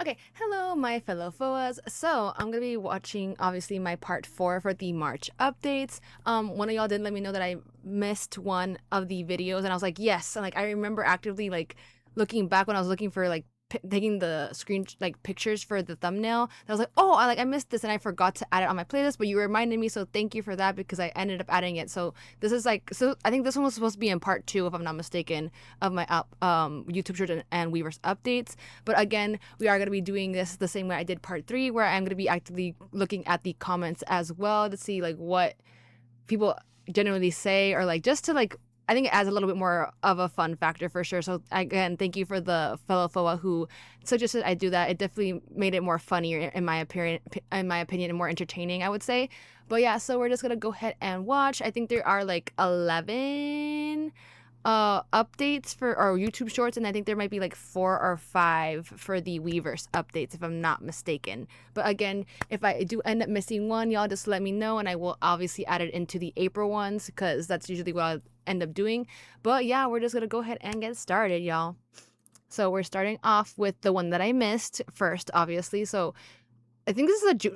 Okay, hello my fellow FOAs. So I'm gonna be watching obviously my part 4 for the March updates. One of y'all did let me know that I missed one of the videos, and I was like, yes. And like I remember actively like looking back when I was looking for like taking the screen like pictures for the thumbnail. I was like, oh, I missed this and I forgot to add it on my playlist, but you reminded me, so thank you for that because I ended up adding it. So this is like, so I think this one was supposed to be in part 2, if I'm not mistaken, of my YouTube short and Weverse updates. But again, we are going to be doing this the same way I did part 3, where I'm going to be actively looking at the comments as well to see like what people generally say, or like just to like, I think it adds a little bit more of a fun factor for sure. So again, thank you for the fellow FOA who suggested I do that. It definitely made it more funnier in my opinion, and more entertaining, I would say. But yeah, so we're just gonna go ahead and watch. I think there are like 11 updates for our YouTube shorts, and I think there might be like 4 or 5 for the Weverse updates, if I'm not mistaken. But again, if I do end up missing one, y'all just let me know, and I will obviously add it into the April ones, because that's usually what I end up doing. But yeah, we're just gonna go ahead and get started, y'all. So we're starting off with the one that I missed first, obviously. So I think this is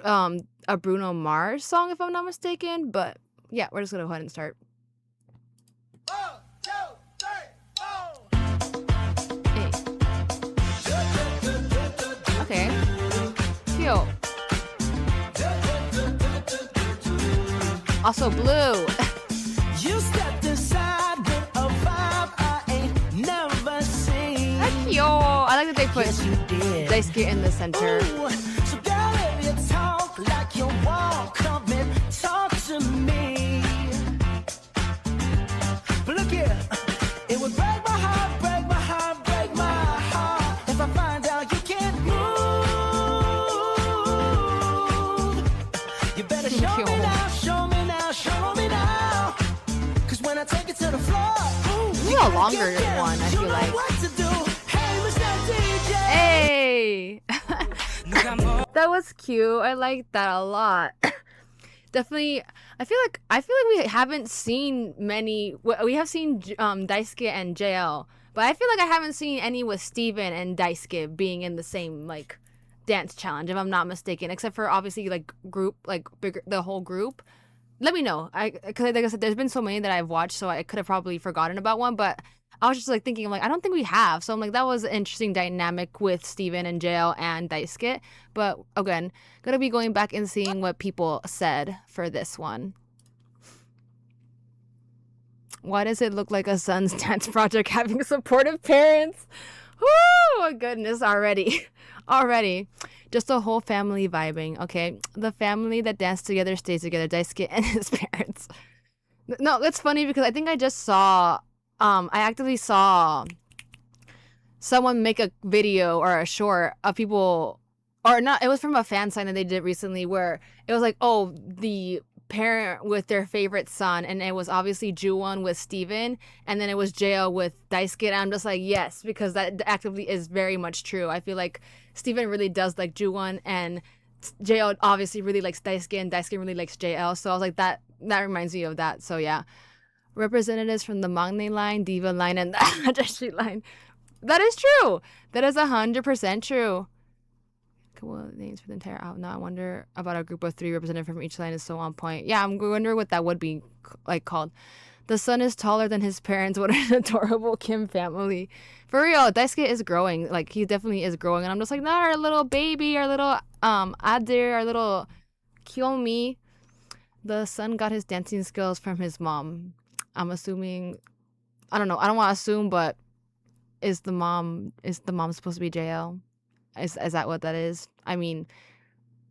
a Bruno Mars song, if I'm not mistaken. But yeah, we're just gonna go ahead and start. Okay. Cute. Also blue. You stepped inside with a vibe I ain't never seen. That's cute. I like that they put Yes, you did. Daisuke in the center. Ooh, so girl, if you talk like you walk, come and talk to me. But look here, it would break my heart, break my heart, break my heart if I find out you can't move. You better show me now, show me now, show me now. Cause when I take it to the floor, ooh, This is a longer one, I feel like. What to do. Hey, Mr. DJ. Hey! That was cute. I like that a lot. Definitely, I feel like we haven't seen many. We have seen Daisuke and JL, but I feel like I haven't seen any with Steven and Daisuke being in the same like dance challenge, if I'm not mistaken, except for obviously like group, like bigger, the whole group. Let me know. Because like I said, there's been so many that I've watched, so I could have probably forgotten about one, but I was just like thinking, I'm like, I don't think we have. So I'm like, that was an interesting dynamic with Steven and JL and Daisuke. But again, gonna be going back and seeing what people said for this one. Why does it look like a son's dance project having supportive parents? Woo! My goodness, already. Just a whole family vibing, okay? The family that danced together stays together. Daisuke and his parents. No, it's funny because I think I just saw... I actively saw someone make a video or a short of people... Or not, it was from a fan sign that they did recently where it was like, oh, the parent with their favorite son, and it was obviously Juwon with Steven, and then it was JL with Daisuke, and I'm just like, yes, because that actively is very much true. I feel like Steven really does like Juwon, and JL obviously really likes Daisuke, and Daisuke really likes JL, so I was like, that reminds me of that. So yeah, representatives from the Mangne line, Diva line, and the Ajashi line. That is true. That is 100% true. Well, names for the entire album. Now I wonder about a group of 3 represented from each line is so on point. Yeah, I'm wondering what that would be like called. The son is taller than his parents. What an adorable Kim family. For real, Daisuke is growing. Like, he definitely is growing. And I'm just like, nah, our little baby, our little Adir, our little Kiyomi. The son got his dancing skills from his mom. I'm assuming, I don't know. I don't want to assume, but is the mom supposed to be JL? Is that what that is? I mean,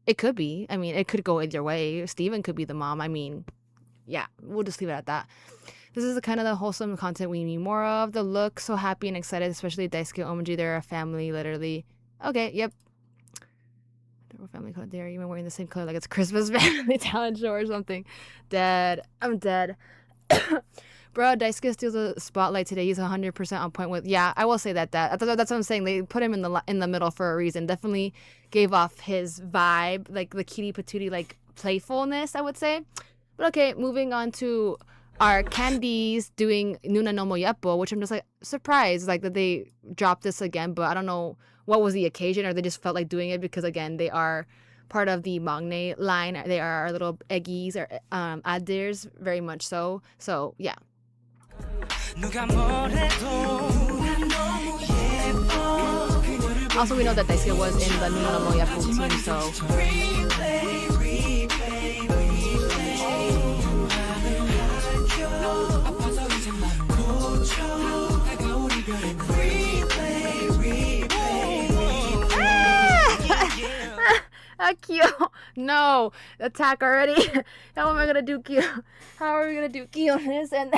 it could be. I mean, it could go either way. Steven could be the mom. I mean, yeah, we'll just leave it at that. This is the kind of the wholesome content we need more of. The look, so happy and excited, especially Daisuke and Omoji. They're a family, literally. Okay, yep. They're a family color. They're even wearing the same color like it's Christmas family talent show or something. Dead. I'm dead. Bro, Daisuke steals the spotlight today. He's 100% on point with... Yeah, I will say that. That's what I'm saying. They put him in the middle for a reason. Definitely gave off his vibe, like the kitty patootie, like playfulness, I would say. But okay, moving on to our candies doing Nuna no Mo Yappo, which I'm just like surprised like that they dropped this again. But I don't know what was the occasion, or they just felt like doing it because, again, they are part of the Magne line. They are our little eggies or addirs, very much so. So yeah. Also, we know that Daisuke was in the Nuno no Moyaku team, so. Cute. No, attack already. How am I gonna do cute? How are we gonna do cuteness and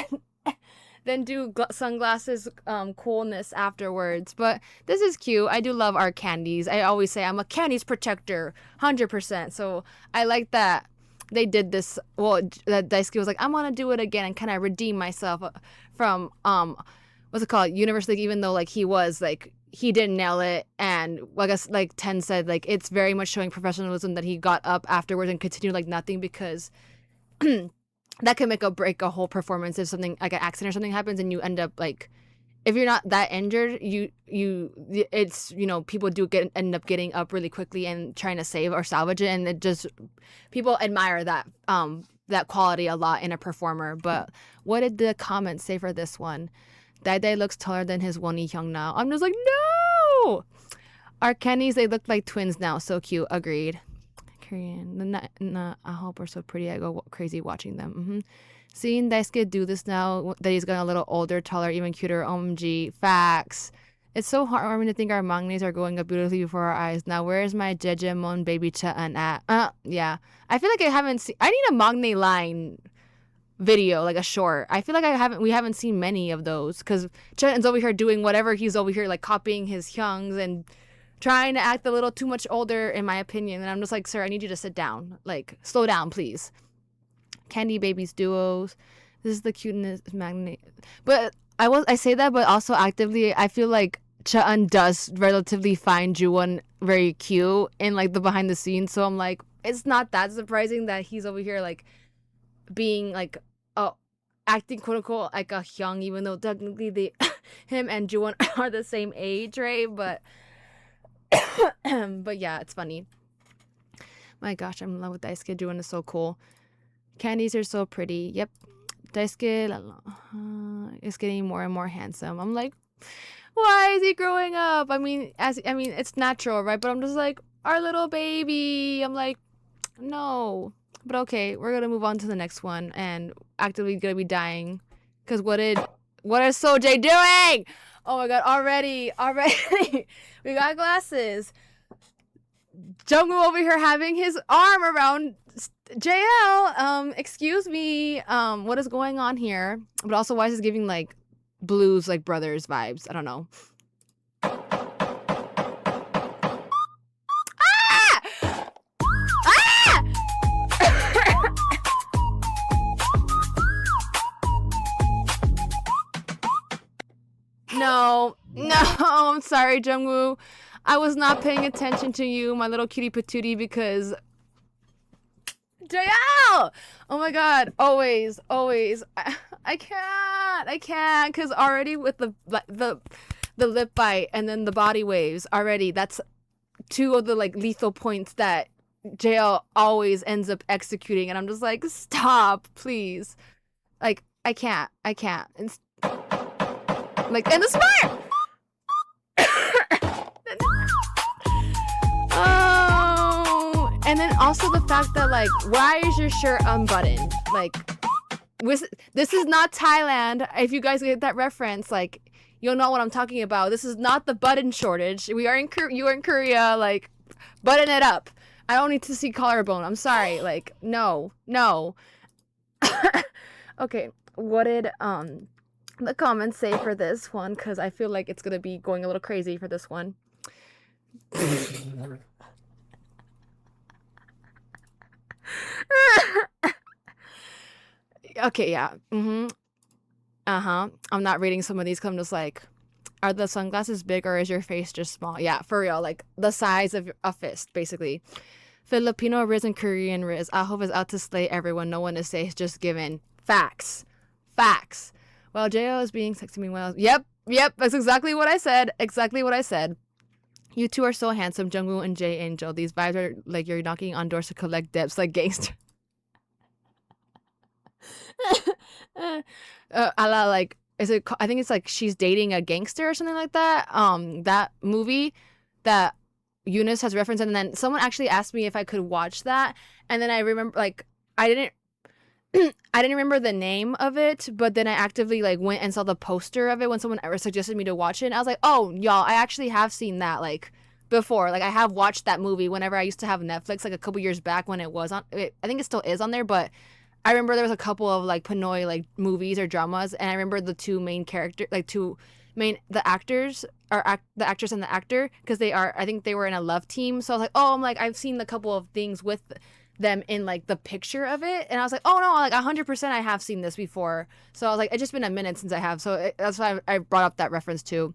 then do sunglasses coolness afterwards? But this is cute. I do love our candies. I always say I'm a candies protector, 100%. So I like that they did this. Well, that Daisuke was like, I'm gonna do it again and kind of redeem myself from what's it called, Universe League, even though like he was like. He didn't nail it, and I guess like Ten said, like it's very much showing professionalism that he got up afterwards and continued like nothing, because that can make or break a whole performance if something like an accident or something happens and you end up like, if you're not that injured, it's, you know, people do end up getting up really quickly and trying to save or salvage it, and it just, people admire that that quality a lot in a performer. But what did the comments say for this one? Daidai looks taller than his Wonnie Hyung now. I'm just like, no! Our Kennys, they look like twins now. So cute. Agreed. Korean. The AHOF are so pretty. I go crazy watching them. Seeing Daisuke do this now, that he's gotten a little older, taller, even cuter. OMG. Facts. It's so heartwarming to think our mangnes are going up beautifully before our eyes. Now, where's my Jejemon baby Cha-an at? Yeah. I feel like I haven't seen... I need a mangne line video, like a short. I feel like we haven't seen many of those, because Chen's over here doing whatever, he's over here like copying his hyungs and trying to act a little too much older, in my opinion. And I'm just like, sir, I need you to sit down, like slow down, please. Candy babies duos, this is the cuteness magnet. But I say that, but also actively I feel like Cha-an does relatively find Juwon very cute in like the behind the scenes, so I'm like, it's not that surprising that he's over here like being like acting quote unquote like a hyung, even though technically him and Juwon are the same age, right? But but yeah, it's funny. My gosh, I'm in love with Daisuke. Juwon is so cool. Candies are so pretty. Yep. Daisuke is getting more and more handsome. I'm like, why is he growing up? I mean, it's natural, right? But I'm just like, our little baby. I'm like, no. But okay, we're gonna move on to the next one, and actively gonna be dying, because what is Sojay doing? Oh my god, already we got glasses. Jungwoo over here having his arm around JL. Excuse me, what is going on here? But also, why is this giving like Blues like Brothers vibes? I don't know. No, I'm sorry, Jungwoo. I was not paying attention to you, my little cutie patootie, because JL! Oh my god, always. I can't, because already with the lip bite and then the body waves, already that's two of the like lethal points that JL always ends up executing, and I'm just like, stop, please. Like, I can't. It's like, and the smart! Oh, and then also the fact that, like, why is your shirt unbuttoned? Like, this is not Thailand. If you guys get that reference, like, you'll know what I'm talking about. This is not the button shortage. You are in Korea, like, button it up. I don't need to see collarbone. I'm sorry. Like, no. Okay, what did, the comments say for this one, because I feel like it's gonna be going a little crazy for this one. Okay, yeah. I'm not reading some of these because I'm just like, are the sunglasses big or is your face just small? Yeah, for real, like the size of a fist, basically. Filipino Riz and Korean Riz. AHOF is out to slay everyone. No one is safe. Just given. Facts. Well, Jo is being sexy meanwhile. Yep. That's exactly what I said. You two are so handsome, Jungwoo and Jae Angel. These vibes are like you're knocking on doors to collect debts like gangster. A la like is it? I think it's like she's dating a gangster or something like that. That movie that Eunice has referenced, and then someone actually asked me if I could watch that, and then I remember like I didn't. I didn't remember the name of it, but then I actively like went and saw the poster of it when someone ever suggested me to watch it. And I was like, oh, y'all, I actually have seen that like before. Like I have watched that movie whenever I used to have Netflix like a couple years back when it was on. I think it still is on there, but I remember there was a couple of like Pinoy like movies or dramas, and I remember the two main characters, like the actors or the actress and the actor, because I think they were in a love team. So I was like, oh, I'm like I've seen a couple of things with them in like the picture of it, and I was like, oh no, like 100% I have seen this before. So I was like, it's just been a minute since I have, so that's why I brought up that reference too.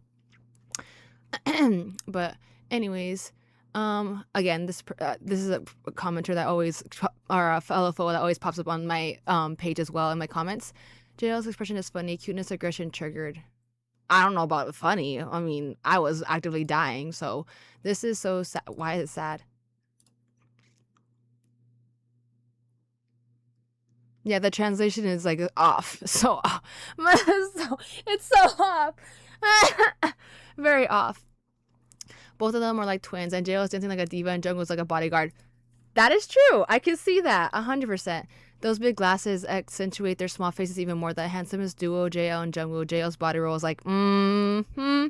But anyways, again, this is a commenter that always, or a fellow foe that always pops up on my page as well in my comments. JL's expression is funny, cuteness, aggression triggered. I don't know about funny. I mean, I was actively dying, so this is so sad. Why is it sad? Yeah, the translation is like off. So off. It's so off. Very off. Both of them are like twins, and JL is dancing like a diva and Jungkook's like a bodyguard. That is true. I can see that 100%. Those big glasses accentuate their small faces even more. The handsomest duo, JL and Jungkook. JL's body roll is like on my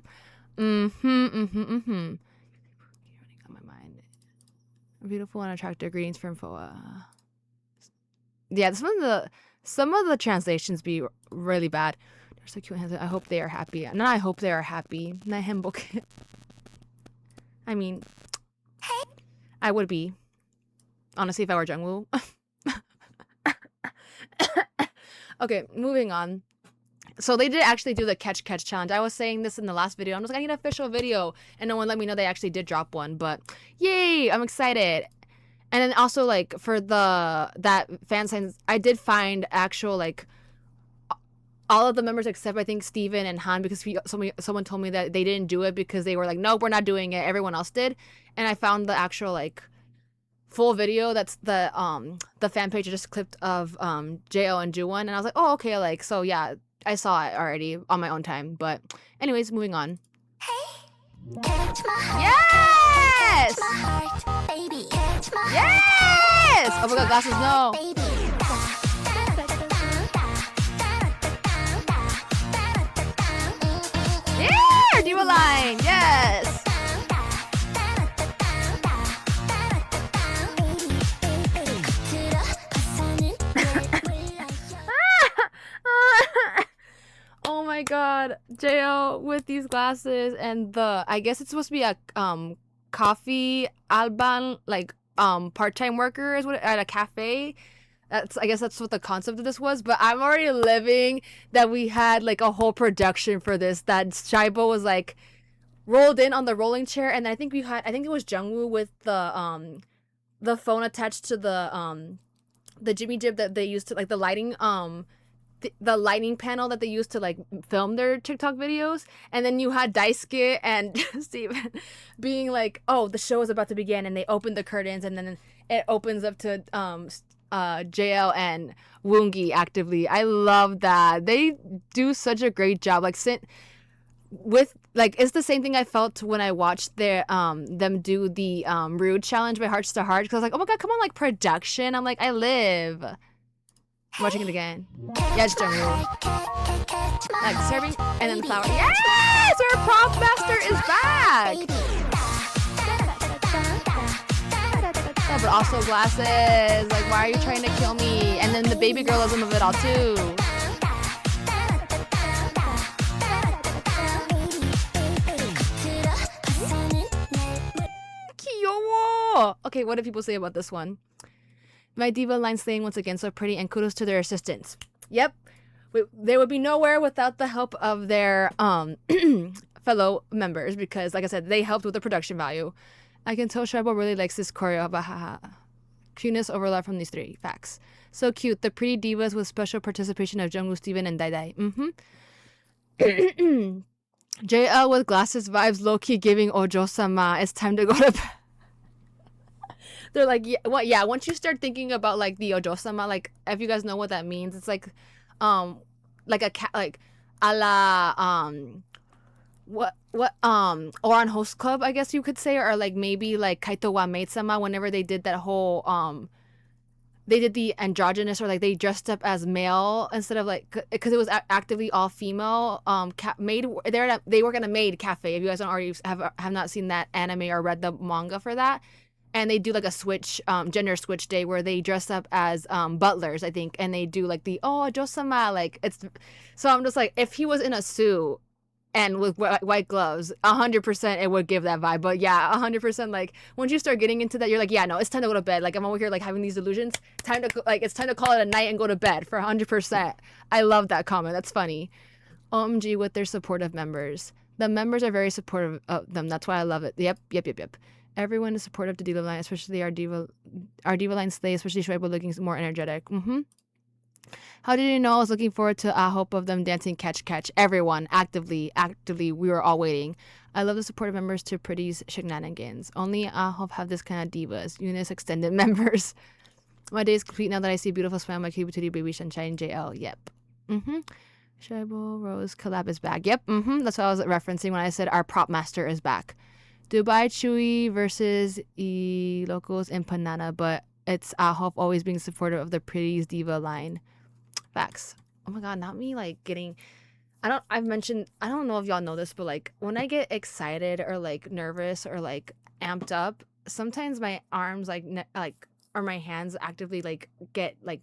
mind. Beautiful and attractive. Greetings from Foa. Yeah, some of the translations be really bad. They're so cute and handsome. I hope they are happy. And I hope they are happy. I mean, I would be. Honestly, if I were Jungwoo. Okay, moving on. So they did actually do the catch challenge. I was saying this in the last video. I'm just like, I need an official video. And no one let me know they actually did drop one. But yay, I'm excited. And then also like for that fan signs, I did find actual like all of the members except I think Steven and Han, because someone told me that they didn't do it because they were like, nope, we're not doing it. Everyone else did. And I found the actual like full video. That's the fan page I just clipped of Jo and Juwon, and I was like, oh okay, like so yeah, I saw it already on my own time. But anyways, moving on. Yes! Yes! Oh my god, glasses, no. Yeah! Diva line, yes! Oh my god, Jo with these glasses and I guess it's supposed to be a coffee alban, like part-time worker is what at a cafe. I guess that's what the concept of this was, but I'm already living that we had like a whole production for this, that Shaibo was like rolled in on the rolling chair, and I think it was Jungwoo with the phone attached to the Jimmy Jib that they used to like the lighting the lighting panel that they used to like film their TikTok videos, and then you had Daisuke and Steven being like, oh, the show is about to begin, and they opened the curtains, and then it opens up to JL and Woongi actively. I love that. They do such a great job. Like with like it's the same thing I felt when I watched their them do the Rude challenge by Hearts to Heart, because I was like, oh my god, come on, like production. I'm like, I live. I'm watching it again. Yes, Jungwoo. Like serving and then the flower. Yes, our prop master is back. Yeah, but also glasses. Like, why are you trying to kill me? And then the baby girlism of it all too. Kyowo. Okay, what do people say about this one? My diva line slaying once again, so pretty, and kudos to their assistants. Yep, they would be nowhere without the help of their fellow members, because, like I said, they helped with the production value. I can tell Shaibo really likes this choreo. Bahaha. Cuteness overlap from these three facts. So cute. The pretty divas with special participation of Jungwoo, Steven, and Dai Dai. JL with glasses vibes, low-key giving Ojo-sama. It's time to go to bed. They're like, yeah, what? Yeah, once you start thinking about like the Ojo-sama, like if you guys know what that means, it's like a cat, like a la what Oran Host Club, I guess you could say, or like maybe like Kaito wa Maid-sama, whenever they did that whole they did the androgynous, or like they dressed up as male instead of like, because it was actively all female. Maid, they work at a maid cafe. If you guys don't already have not seen that anime or read the manga for that, and they do like a switch, gender switch day where they dress up as butlers, I think, and they do like the Josama, like it's. So I'm just like, if he was in a suit and with white gloves, 100% it would give that vibe. But yeah, 100%, like once you start getting into that, you're like, yeah, no, it's time to go to bed. Like I'm over here like having these delusions. It's time to call it a night and go to bed for 100%. I love that comment. That's funny. OMG with their supportive members. The members are very supportive of them. That's why I love it. Yep. Everyone is supportive to Diva line, especially our Diva line slay, especially Shuaibu looking more energetic. How did you know I was looking forward to AHOF of them dancing catch catch? Everyone, actively, we were all waiting. I love the supportive members to Pretty's shenanigans. Only AHOF have this kind of divas. Eunice extended members. My day is complete now that I see beautiful smile my cute titty baby sunshine JL. Yep. Shuaibu Rose collab is back. Yep. That's what I was referencing when I said our prop master is back. Dubai Chewy versus E Locals and Panana, but it's AHOF always being supportive of the Pretty's Diva line. Facts. Oh my god, not me like getting. I don't know if y'all know this, but like when I get excited or like nervous or like amped up, sometimes my arms or my hands actively like get like.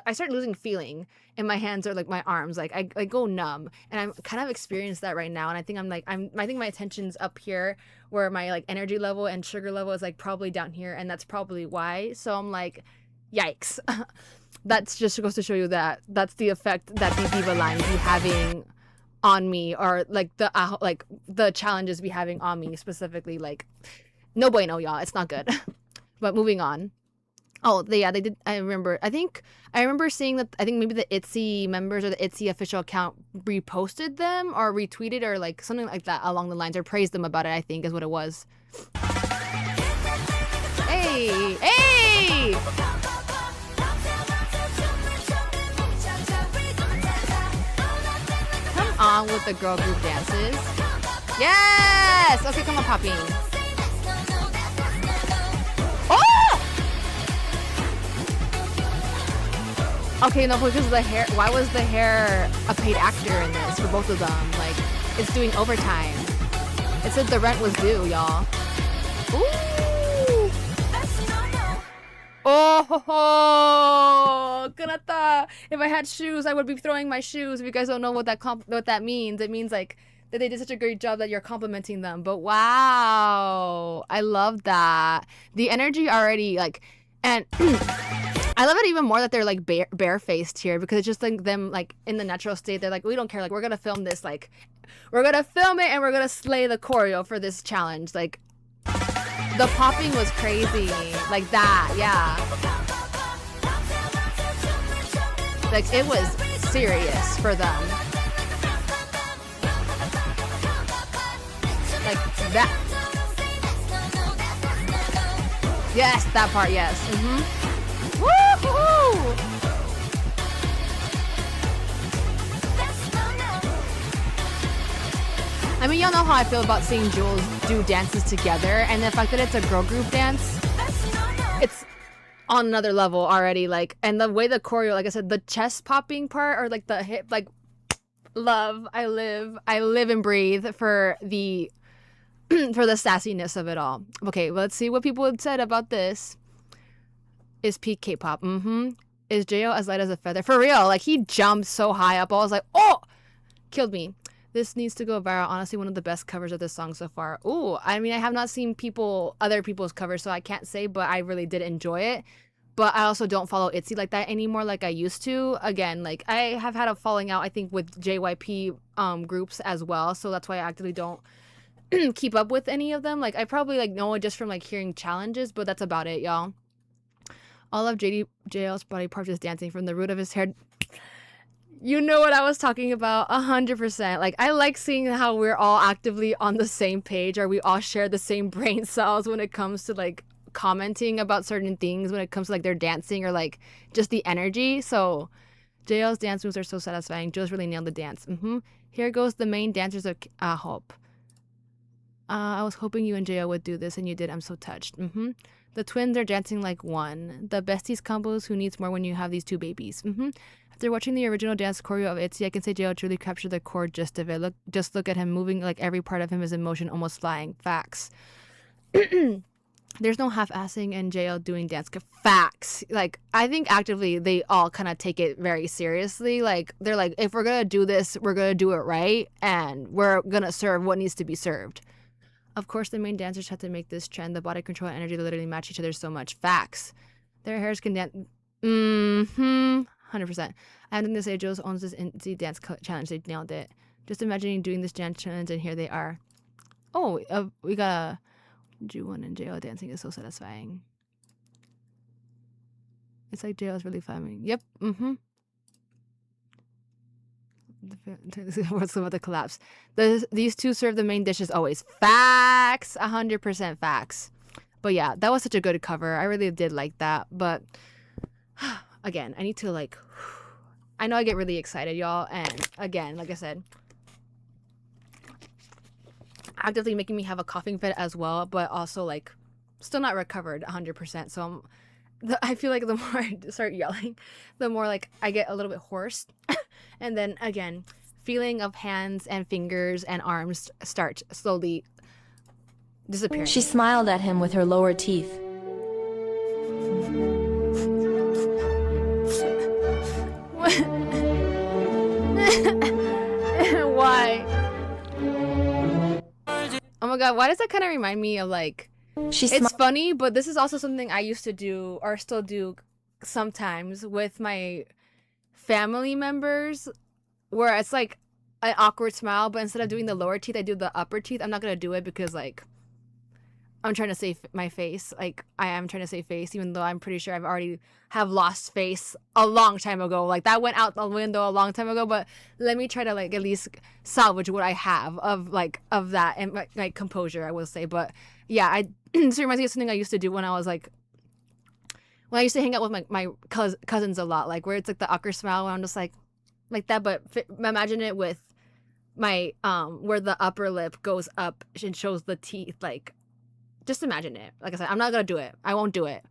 I start losing feeling in my hands or like my arms, like I go numb, and I'm kind of experienced that right now. And I think I think my attention's up here, where my like energy level and sugar level is like probably down here, and that's probably why. So I'm like, yikes. That's just goes to show you that that's the effect that the Diva line be having on me, or like the challenges be having on me specifically. Like, no bueno, y'all. It's not good. But moving on. Oh, they did. I remember seeing that. I think maybe the ITZY members or the ITZY official account reposted them or retweeted or like something like that along the lines, or praised them about it, I think is what it was. Hey! Come on with the girl group dances. Yes! Okay, come on, Poppy. Okay, no, because of the hair. Why was the hair a paid actor in this for both of them? Like, it's doing overtime. It said the rent was due, y'all. Ooh! Oh, ganata. If I had shoes, I would be throwing my shoes. If you guys don't know what that means, it means like that they did such a great job that you're complimenting them. But wow, I love that. The energy already, like, and I love it even more that they're like barefaced here, because it's just like them like in the natural state. They're like, we don't care, like we're gonna film this, like we're gonna film it and we're gonna slay the choreo for this challenge. Like the popping was crazy, like that, yeah. Like it was serious for them. Like that. Yes, that part, yes. Woo-hoo! I mean, y'all know how I feel about seeing Jules do dances together, and the fact that it's a girl group dance, it's on another level already. Like, and the way the choreo, like I said, the chest popping part, or like the hip, like, love. I live and breathe for the for the sassiness of it all. Okay, let's see what people had said about this. Is peak K-pop. Is Jo as light as a feather? For real, like he jumped so high up. I was like, oh, killed me. This needs to go viral. Honestly, one of the best covers of this song so far. Ooh, I mean, I have not seen other people's covers, so I can't say, but I really did enjoy it. But I also don't follow ITZY like that anymore, like I used to. Again, like I have had a falling out, I think, with JYP groups as well, so that's why I actively don't keep up with any of them. Like I probably like know it just from like hearing challenges, but that's about it, y'all. All of JL's body parts is dancing from the root of his hair. You know what I was talking about? 100%. Like, I like seeing how we're all actively on the same page, or we all share the same brain cells when it comes to like commenting about certain things, when it comes to like their dancing or like just the energy. So JL's dance moves are so satisfying. Joe's really nailed the dance. Here goes the main dancers of AHOP. I was hoping you and JL would do this, and you did. I'm so touched. The twins are dancing like one. The besties combos. Who needs more when you have these two babies? After watching the original dance choreo of ITZY, I can say JL truly captured the core gist of it. Just look at him moving, like every part of him is in motion, almost flying. Facts. There's no half-assing in JL doing dance. Facts. Like, I think actively they all kind of take it very seriously. Like, they're like, if we're gonna do this, we're gonna do it right, and we're gonna serve what needs to be served. Of course, the main dancers have to make this trend. The body control and energy literally match each other so much. Facts. Their hairs can dance. 100%. I haven't to say Joe's owns this ITZY dance challenge. They nailed it. Just imagining doing this dance challenge, and here they are. Oh, we got a Ju1 and JL dancing is so satisfying. It's like JL's really fun. Yep. What's about the collapse? These two serve the main dishes always. Facts. 100% facts. But yeah, that was such a good cover. I really did like that. But again, I need to like, I know I get really excited, y'all. And again, like I said, actively making me have a coughing fit as well, but also like still not recovered 100%. So I feel like the more I start yelling, the more like I get a little bit hoarse. And then again, feeling of hands and fingers and arms start slowly disappearing. She smiled at him with her lower teeth. Why? Oh my god, why does that kind of remind me of like, it's funny, but this is also something I used to do or still do sometimes with my family members, where it's like an awkward smile, but instead of doing the lower teeth, I do the upper teeth. I'm not gonna do it because like I'm trying to save my face. Like I am trying to save face, even though I'm pretty sure I've already have lost face a long time ago. Like that went out the window a long time ago. But let me try to like at least salvage what I have of that and like composure, I will say. But yeah, this reminds me of something I used to do when I was like, when I used to hang out with my cousins a lot, like where it's like the awkward smile where I'm just like that, but imagine it with my where the upper lip goes up and shows the teeth. Like just imagine it. Like I said, I'm not gonna do it. I won't do it.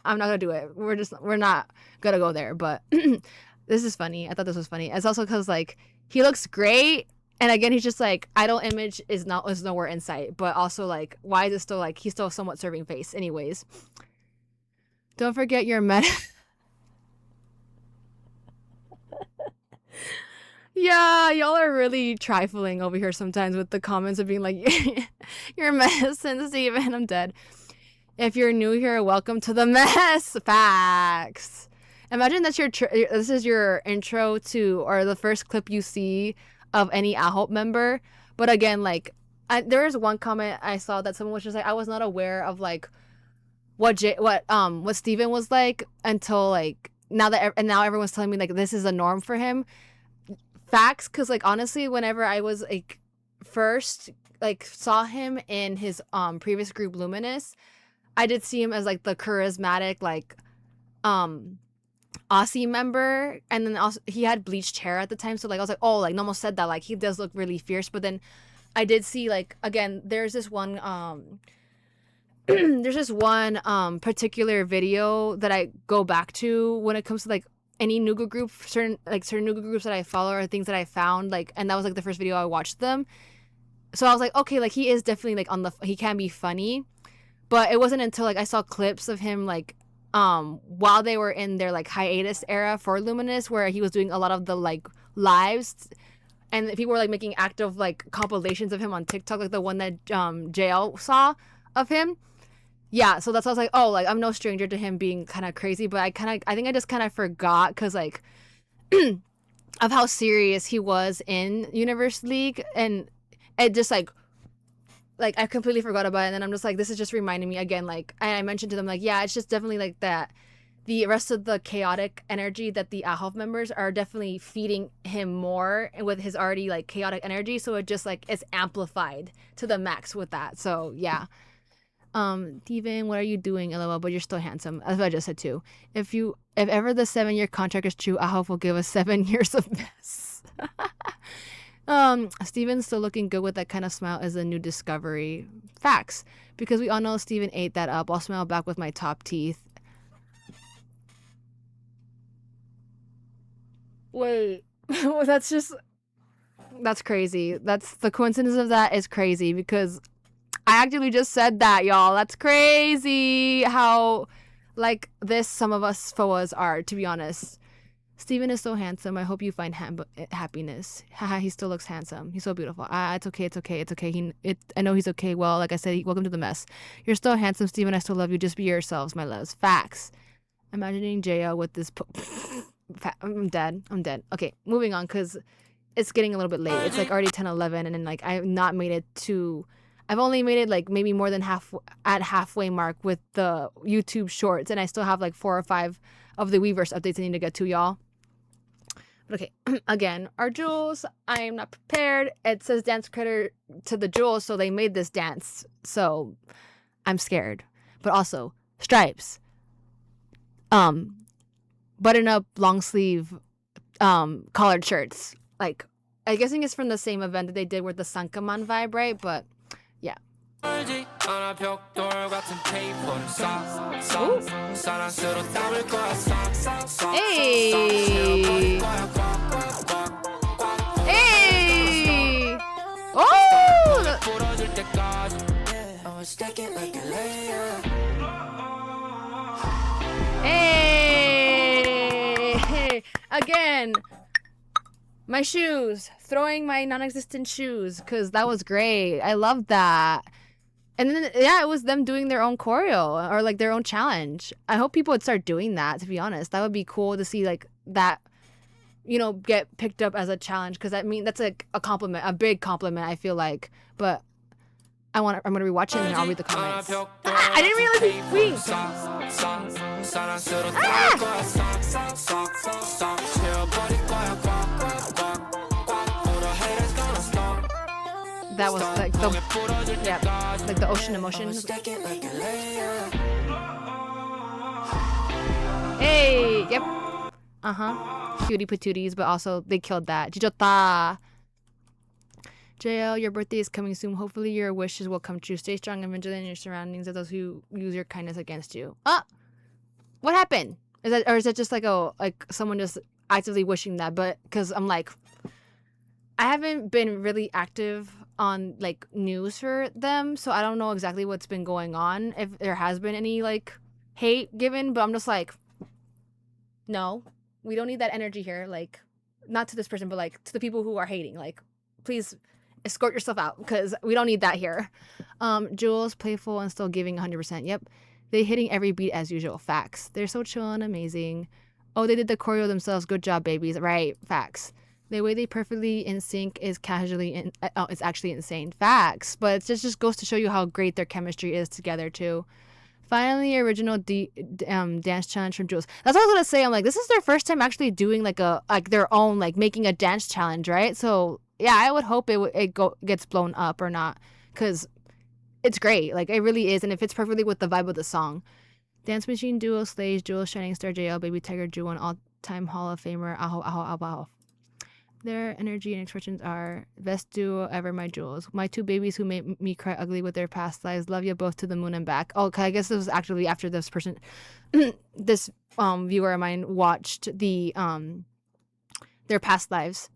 I'm not gonna do it. We're not gonna go there. But this is funny. I thought this was funny. It's also because like he looks great, and again he's just like idol image is nowhere in sight. But also like why is it still like he's still somewhat serving face anyways. Don't forget your Yeah, y'all are really trifling over here sometimes with the comments of being like, you're medicine, Steven, I'm dead. If you're new here, welcome to the mess. Facts. Imagine that's this is your intro to, or the first clip you see of any AHOP member. But again, like, there is one comment I saw that someone was just like, I was not aware of like what Steven was like until like now everyone's telling me like this is a norm for him. Facts, because like honestly, whenever I was like first like saw him in his previous group Luminous, I did see him as like the charismatic like Aussie member, and then also he had bleached hair at the time, so like I was like, oh, like Nomo said that like he does look really fierce. But then I did see like again there's this one particular video that I go back to when it comes to like any Nuga group, certain Nuga groups that I follow or things that I found, like, and that was like the first video I watched them. So I was like, okay, like he is definitely like he can be funny, but it wasn't until like I saw clips of him like while they were in their like hiatus era for Luminous, where he was doing a lot of the like lives, and people were like making active like compilations of him on TikTok, like the one that JL saw of him. Yeah, so that's why I was like, oh, like I'm no stranger to him being kind of crazy, but I think I just kind of forgot because like of how serious he was in Universe League, and it just like I completely forgot about it. And then I'm just like, this is just reminding me again, like I mentioned to them like, yeah, it's just definitely like that the rest of the chaotic energy that the AHOF members are definitely feeding him more with his already like chaotic energy, so it just like is amplified to the max with that. So yeah. Steven, what are you doing? LOL, but you're still handsome. That's what I just said too. If ever the 7-year contract is true, AHOF will give us 7 years of mess. Steven's still looking good with that kind of smile as a new discovery. Facts. Because we all know Steven ate that up. I'll smile back with my top teeth. Wait. That's crazy. That's the coincidence of that is crazy because I actually just said that, y'all. That's crazy how like this some of us FOAs are, to be honest. Steven is so handsome. I hope you find happiness. Haha, he still looks handsome. He's so beautiful. It's okay. It's okay. It's okay. I know he's okay. Well, like I said, welcome to the mess. You're still handsome, Steven. I still love you. Just be yourselves, my loves. Facts. Imagining JL with this... I'm dead. Okay, moving on because it's getting a little bit late. It's like already 10:11 and then like I've not made it to... I've only made it like maybe more than halfway mark with the YouTube shorts and I still have like 4 or 5 of the Weverse updates I need to get to, y'all. Okay, again, our jewels, I am not prepared. It says dance credit to the jewels, so they made this dance. So I'm scared. But also, stripes. Button up long sleeve collared shirts. Like, I'm guessing it's from the same event that they did with the Sankaman vibe, right? But yeah. Hey! Hey! Oh! Hey! Again, my shoes. Throwing my non-existent shoes because that was great. I love that. And then, yeah, it was them doing their own choreo or like their own challenge. I hope people would start doing that, to be honest. That would be cool to see like that, you know, get picked up as a challenge because I mean, that's like a compliment, a big compliment, I feel like. But I'm going to rewatch it and I'll read the comments. I didn't realize we... That was like the like the ocean emotion. Hey, yep, cutie patooties, but also they killed that. Jijota. JL, your birthday is coming soon. Hopefully your wishes will come true. Stay strong and vigilant in your surroundings of those who use your kindness against you. What happened? Is that just like someone just actively wishing that? But because I'm like, I haven't been really active on like news for them, so I don't know exactly what's been going on, if there has been any like hate given, but I'm just like, no, we don't need that energy here, like not to this person but like to the people who are hating, like please escort yourself out because we don't need that here. Jules, playful and still giving 100%. Yep, they hitting every beat as usual. Facts. They're so chill and amazing. Oh, they did the choreo themselves. Good job, babies. Right. Facts. The way they perfectly in sync is it's actually insane. Facts. But it just goes to show you how great their chemistry is together too. Finally, original dance challenge from Jules. That's what I was gonna say. I'm like, this is their first time actually doing like their own, like making a dance challenge, right? So yeah, I would hope it gets blown up or not, because it's great. Like it really is, and it fits perfectly with the vibe of the song. Dance Machine duo slays Jules, Shining Star, JL, Baby Tiger, Jewel, and all-time Hall of Famer AHOF. Their energy and expressions are best duo ever, my jewels. My 2 babies who made me cry ugly with their past lives. Love you both to the moon and back. Oh, I guess this was actually after this person, this viewer of mine watched the their past lives.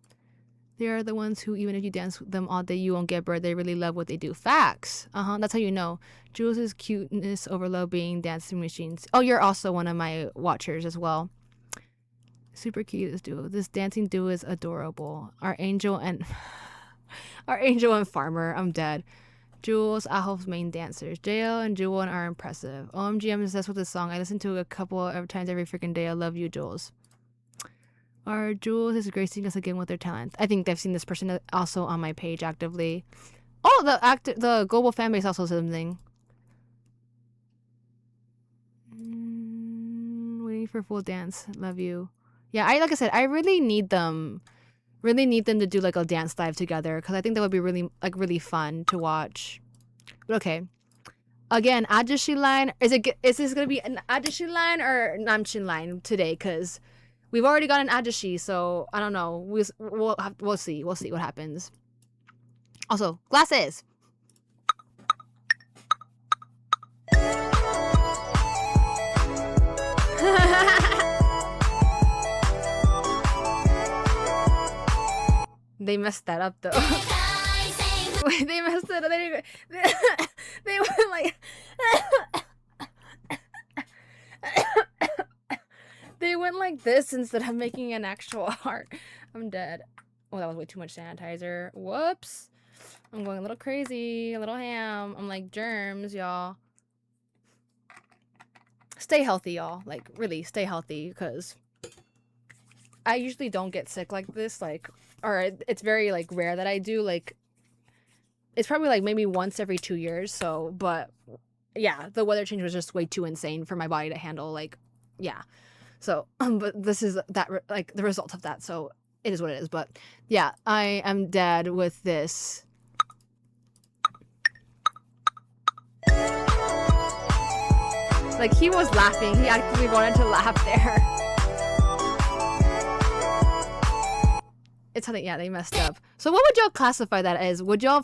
They are the ones who, even if you dance with them all day, you won't get bored. They really love what they do. Facts. That's how you know. Jules' cuteness overload being dancing machines. Oh, you're also one of my watchers as well. Super cute, this duo. This dancing duo is adorable. Our angel and farmer. I'm dead. Jules, AHOF's main dancers. JL and Jewel are impressive. OMG, I'm obsessed with this song. I listen to it a couple of times every freaking day. I love you, Jules. Our Jules is gracing us again with their talent. I think they've seen this person also on my page actively. Oh, the global fan base also said something. Waiting Waiting for full dance. Love you. Yeah, like I said, I really need them. Really need them to do like a dance live together because I think that would be really fun to watch. But okay. Again, Ajishi line. Is this gonna be an Ajishi line or Namchin line today? Because we've already got an Ajishi, so I don't know. We'll see. We'll see what happens. Also, glasses. They messed that up though. Wait, they messed it up. They went like they went like this instead of making an actual heart. I'm dead. Oh, that was way too much sanitizer. Whoops. I'm going a little crazy, a little ham. I'm like germs, y'all. Stay healthy, y'all. Like really stay healthy because I usually don't get sick like this, like, or it's very like rare that I do. Like it's probably like maybe once every 2 years. So, but yeah, the weather change was just way too insane for my body to handle. Like, yeah. So, but this is that like the result of that. So it is what it is. But yeah, I am dead with this. Like he was laughing. He actually wanted to laugh there. It's something, yeah, they messed up. So what would y'all classify that as? Would you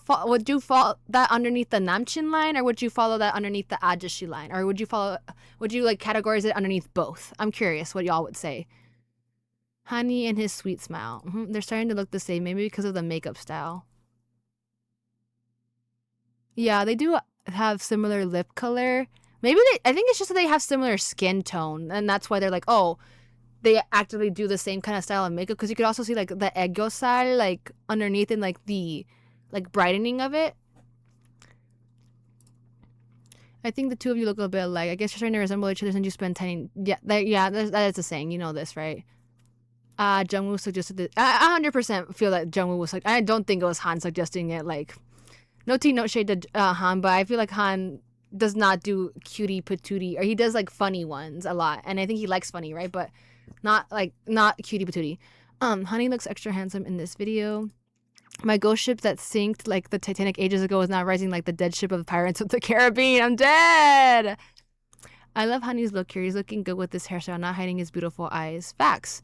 follow that underneath the Namchin line, or would you follow that underneath the Ajishi line, or would you like categorize it underneath both? I'm curious what y'all would say. Honey and his sweet smile. They're starting to look the same, maybe because of the makeup style. Yeah, they do have similar lip color. Maybe I think it's just that they have similar skin tone, and that's why they're like, oh, they actively do the same kind of style of makeup, because you could also see like the aegyosal like underneath and like the like brightening of it. I think the two of you look a little bit alike. I guess you're starting to resemble each other since you spend time. Yeah, that is a saying. You know this, right? Jungwoo suggested it. I 100% feel that Jungwoo was like. I don't think it was Han suggesting it. Like, no tea, no shade to Han, but I feel like Han does not do cutie patootie, or he does like funny ones a lot, and I think he likes funny, right? But not cutie patootie. Honey looks extra handsome in this video. My ghost ship that sinked like the Titanic ages ago is now rising like the dead ship of the Pirates of the Caribbean. I'm dead. I love Honey's look here. He's looking good with this hairstyle, not hiding his beautiful eyes. Facts.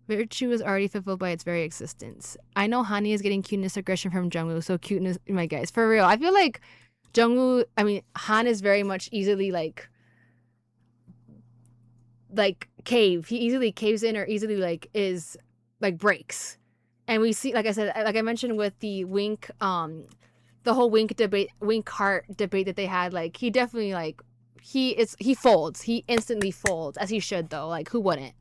Virtue is already fulfilled by its very existence. I know Honey is getting cuteness aggression from Jungwoo, so cuteness, my guys, for real. I feel like Han is very much easily like cave. He easily caves in, or easily like is like breaks. And we see, like I said, like I mentioned with the Wink, the whole Wink debate, Wink Heart debate that they had, like he definitely like he folds. He instantly folds, as he should though. Like who wouldn't?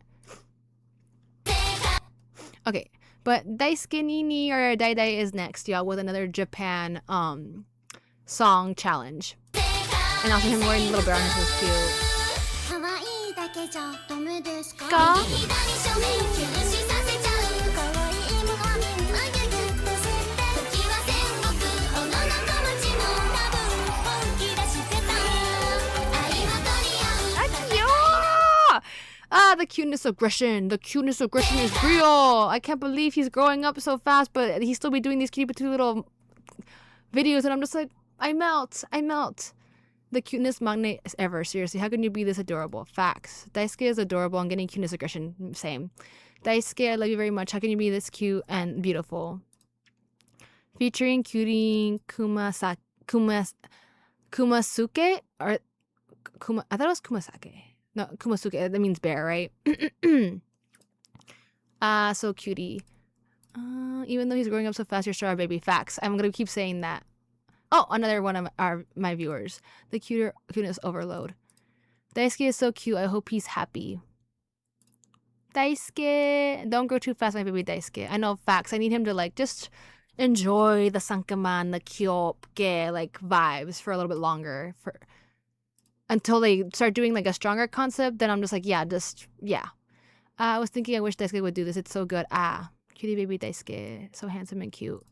Okay, but Daisuke Nini or Dai Dai is next, y'all, with another Japan song challenge. And also him wearing the little bear on his is cute. Ka? The cuteness aggression. The cuteness aggression is real. I can't believe he's growing up so fast, but he still be doing these cute little videos, and I'm just like, I melt. The cuteness magnet ever. Seriously, how can you be this adorable? Facts. Daisuke is adorable and getting cuteness aggression. Same. Daisuke, I love you very much. How can you be this cute and beautiful? Featuring cutie Kumasuke or Kuma. I thought it was Kumasake. No, Kumasuke. That means bear, right? So cutie. Even though he's growing up so fast, you're sure, baby. Facts. I'm gonna keep saying that. Oh, another one of my viewers. The cuteness overload. Daisuke is so cute. I hope he's happy. Daisuke, don't grow too fast, my baby Daisuke. I know, facts. I need him to like just enjoy the sankaman, the kyoke like vibes for a little bit longer, until they start doing like a stronger concept. Then I'm just like, yeah. I was thinking, I wish Daisuke would do this. It's so good. Cutie baby Daisuke, so handsome and cute.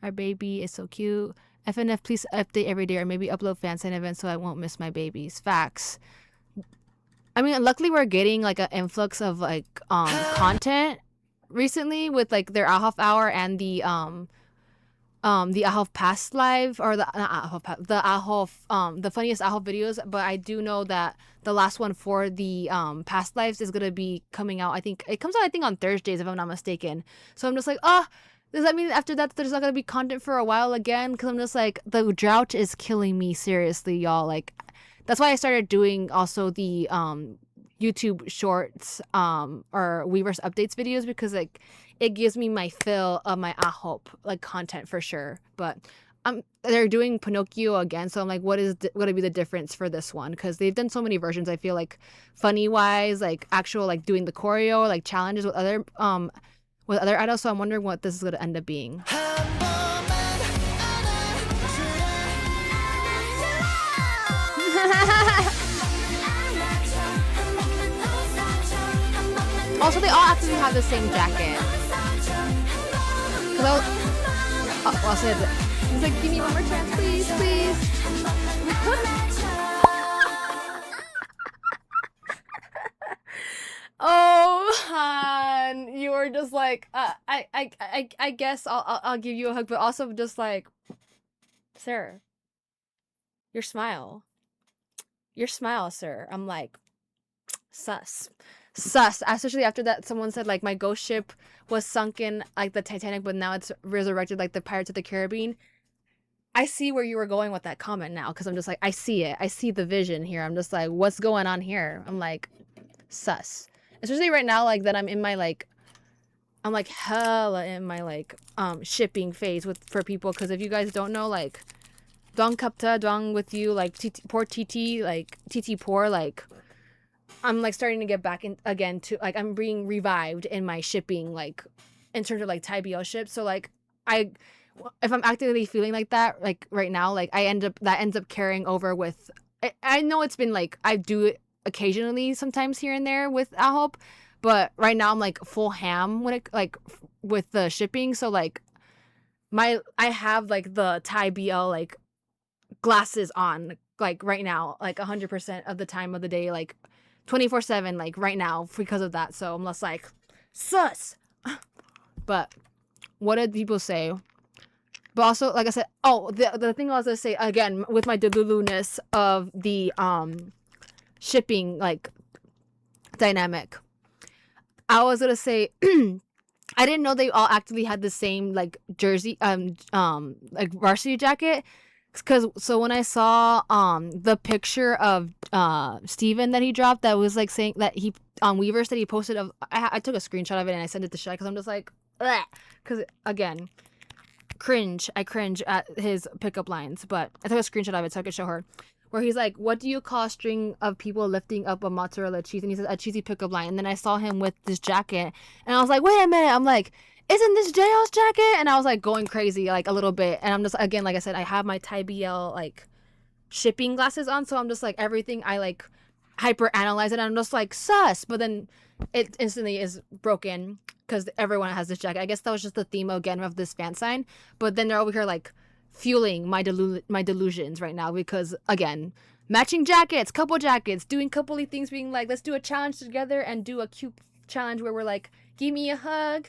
Our baby is so cute. FNF, please update every day, or maybe upload fan sign events so I won't miss my babies. Facts. I mean, luckily we're getting like an influx of like content recently with like their AHOF hour and the AHOF past live, or the not AHOF the AHOF the funniest AHOF videos. But I do know that the last one for the past lives is gonna be coming out. I think it comes out on Thursdays if I'm not mistaken. So I'm just like, does that mean after that there's not gonna be content for a while again? Because I'm just like, the drought is killing me seriously, y'all. Like, that's why I started doing also the YouTube shorts or Weverse updates videos, because like it gives me my fill of my AHOP like content for sure. But they're doing Pinocchio again, so I'm like, what is gonna be the difference for this one? Because they've done so many versions. I feel like funny wise, like actual like doing the choreo, like challenges with other idols. So I'm wondering what this is gonna end up being. Also, they all actually have the same jacket. Cause I'll say that. He's like, give me one more chance, please, please. Oh, Han, you were just like, I guess I'll give you a hug, but also just like, sir, your smile, sir. I'm like, sus, especially after that someone said like my ghost ship was sunken like the Titanic, but now it's resurrected like the Pirates of the Caribbean. I see where you were going with that comment now, because I'm just like, I see it, I see the vision here. I'm just like, what's going on here? I'm like, sus, especially right now, like that I'm in my like, I'm like hella in my like shipping phase for people. Because if you guys don't know, like Dong Kapta Dong with you, like poor TT, like TT poor, like I'm like starting to get back in again to like, I'm being revived in my shipping, like in terms of like Thai BL ships. So like if I'm actively feeling like that like right now, like that ends up carrying over with, I know it's been like, I do it occasionally sometimes here and there with AHOP, but right now I'm like full ham when it like with the shipping. So like I have like the Thai BL like glasses on like right now, like 100% of the time of the day, like 24/7, like right now, because of that. So I'm just like, sus. But what did people say? But also, like I said, the thing I was gonna say again with my delulu-ness of the shipping like dynamic, I was gonna say I didn't know they all actually had the same like jersey like varsity jacket. So when I saw the picture of Steven that he dropped, that was like saying that he on Weverse that he posted of, I took a screenshot of it and I sent it to Shy, because I'm just like, because again, I cringe at his pickup lines. But I took a screenshot of it so I could show her, where he's like, what do you call a string of people lifting up a mozzarella cheese? And he says a cheesy pickup line. And then I saw him with this jacket and I was like, wait a minute, I'm like, isn't this JL's jacket? And I was like going crazy like a little bit. And I'm just, again, like I said, I have my Thai BL like shipping glasses on, so I'm just like, everything I like hyper analyze it and I'm just like, sus. But then it instantly is broken because everyone has this jacket. I guess that was just the theme again of this fan sign. But then they're over here like fueling my delusions right now, because again, matching jackets, couple jackets, doing coupley things, being like, let's do a challenge together and do a cute challenge where we're like, give me a hug.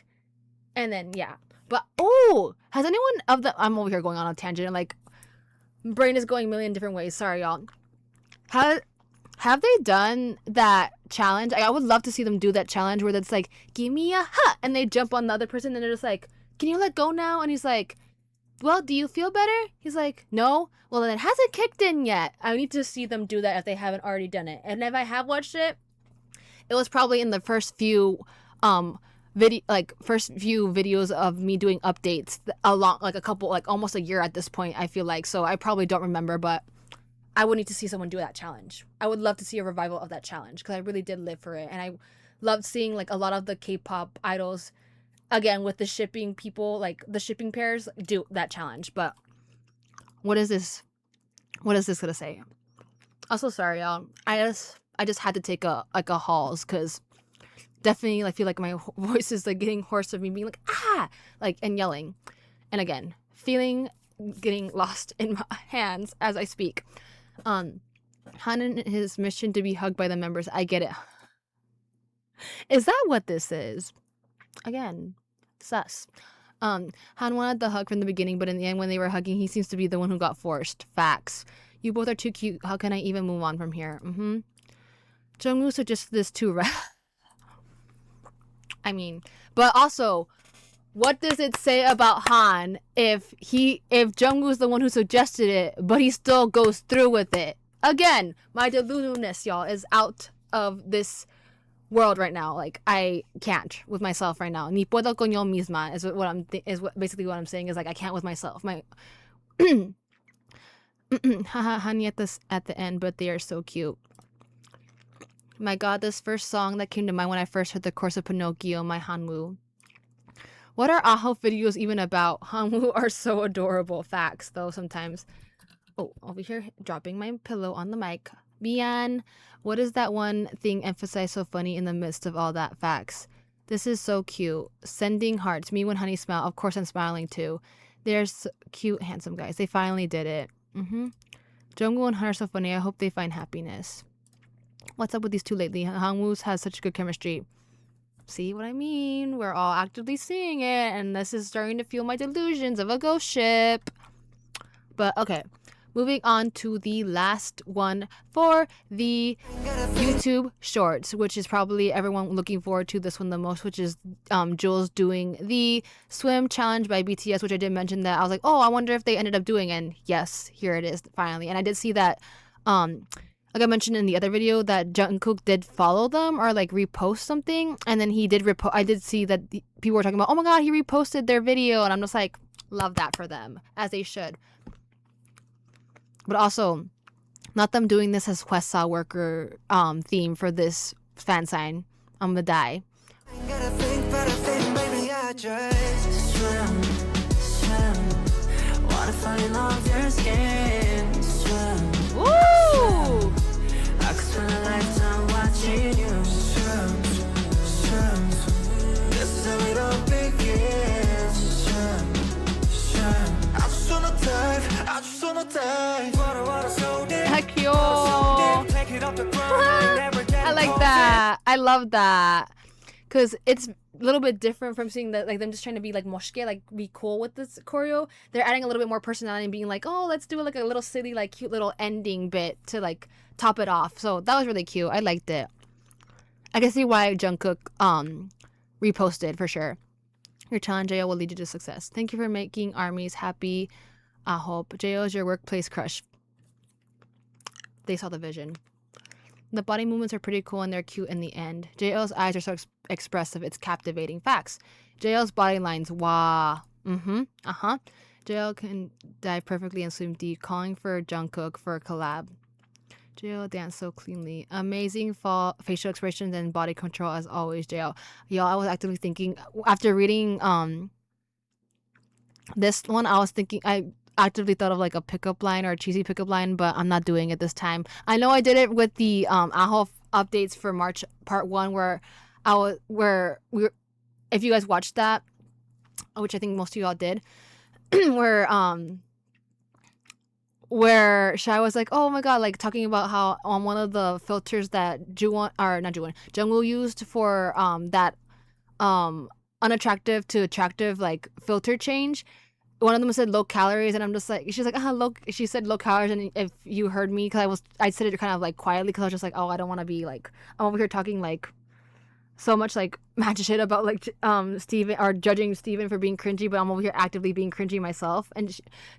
And then, yeah. But, has anyone of the... I'm over here going on a tangent. Like, brain is going a million different ways. Sorry, y'all. Have they done that challenge? I would love to see them do that challenge where it's like, give me a hug. And they jump on the other person and they're just like, can you let go now? And he's like, well, do you feel better? He's like, no. Well, then it hasn't kicked in yet. I need to see them do that if they haven't already done it. And if I have watched it, it was probably in the first few... first few videos of me doing updates along like a couple, like almost a year at this point, I feel like. So I probably don't remember, but I would need to see someone do that challenge. I would love to see a revival of that challenge, because I really did live for it. And I loved seeing like a lot of the K-pop idols, again, with the shipping people, like the shipping pairs, do that challenge. But what is this gonna say? Also, sorry, y'all. I just had to take a halls, because definitely I feel like my voice is like getting hoarse of me being like, like, and yelling. And again, getting lost in my hands as I speak. Han and his mission to be hugged by the members. I get it. Is that what this is? Again, sus. Han wanted the hug from the beginning, but in the end, when they were hugging, he seems to be the one who got forced. Facts. You both are too cute. How can I even move on from here? Jungwoo suggested this too, right? I mean, but also, what does it say about Han if Jungwoo's the one who suggested it, but he still goes through with it? Again, my deludedness, y'all, is out of this world right now. Like, I can't with myself right now. Ni puedo con yo misma is basically what I'm saying, is like I can't with myself. My honey at the end, but they are so cute. My god, this first song that came to mind when I first heard the chorus of Pinocchio, my Hanwoo. What are AHOF videos even about? Hanwoo are so adorable. Facts, though, sometimes. Oh, over here, dropping my pillow on the mic. Bian, what is that one thing emphasized so funny in the midst of all that? Facts. This is so cute. Sending hearts. Me when honey smile. Of course I'm smiling too. They're so cute, handsome guys. They finally did it. Jungwoo and Han are so funny. I hope they find happiness. What's up with these two lately? Hangwoo's has such good chemistry. See what I mean? We're all actively seeing it, and this is starting to fuel my delusions of a ghost ship. But okay. Moving on to the last one for the YouTube shorts, which is probably everyone looking forward to this one the most, which is Jules doing the swim challenge by BTS, which I did mention that I was like, oh, I wonder if they ended up doing, and yes, here it is finally. And I did see that, like I mentioned in the other video, that Jungkook did follow them or like repost something, and then he did I did see that people were talking about, oh my god, he reposted their video, and I'm just like, love that for them, as they should. But also, not them doing this as Hwasa worker theme for this fan sign. I'm gonna die. Woo! I like that. I love that. Because it's a little bit different from seeing that, like, them just trying to be like moshke, like be cool with this choreo. They're adding a little bit more personality and being like, oh, let's do like a little silly, like cute little ending bit to like top it off. So that was really cute. I liked it. I can see why Jungkook reposted for sure. Your challenge, Jo, will lead you to success. Thank you for making armies happy. I hope. Jo is your workplace crush. They saw the vision. The body movements are pretty cool and they're cute in the end. JL's eyes are so expressive, it's captivating. Facts. JL's body lines, wow. JL can dive perfectly and swim deep, calling for Jungkook for a collab. JL danced so cleanly. Amazing facial expressions and body control as always, JL. Y'all, I was actively thinking, after reading this one, I actively thought of like a pickup line or a cheesy pickup line, but I'm not doing it this time. I know I did it with the AHOF updates for March part 1 where if you guys watched that, which I think most of y'all did, where Shai was like, oh my god, like talking about how on one of the filters that Jungwoo used for that unattractive to attractive like filter change, one of them said low calories, and I'm just like, she's like, she said low calories, and if you heard me, because I said it kind of like quietly, because I was just like, oh, I don't want to be like, I'm over here talking like so much like mad shit about like Steven, or judging Steven for being cringy, but I'm over here actively being cringy myself. And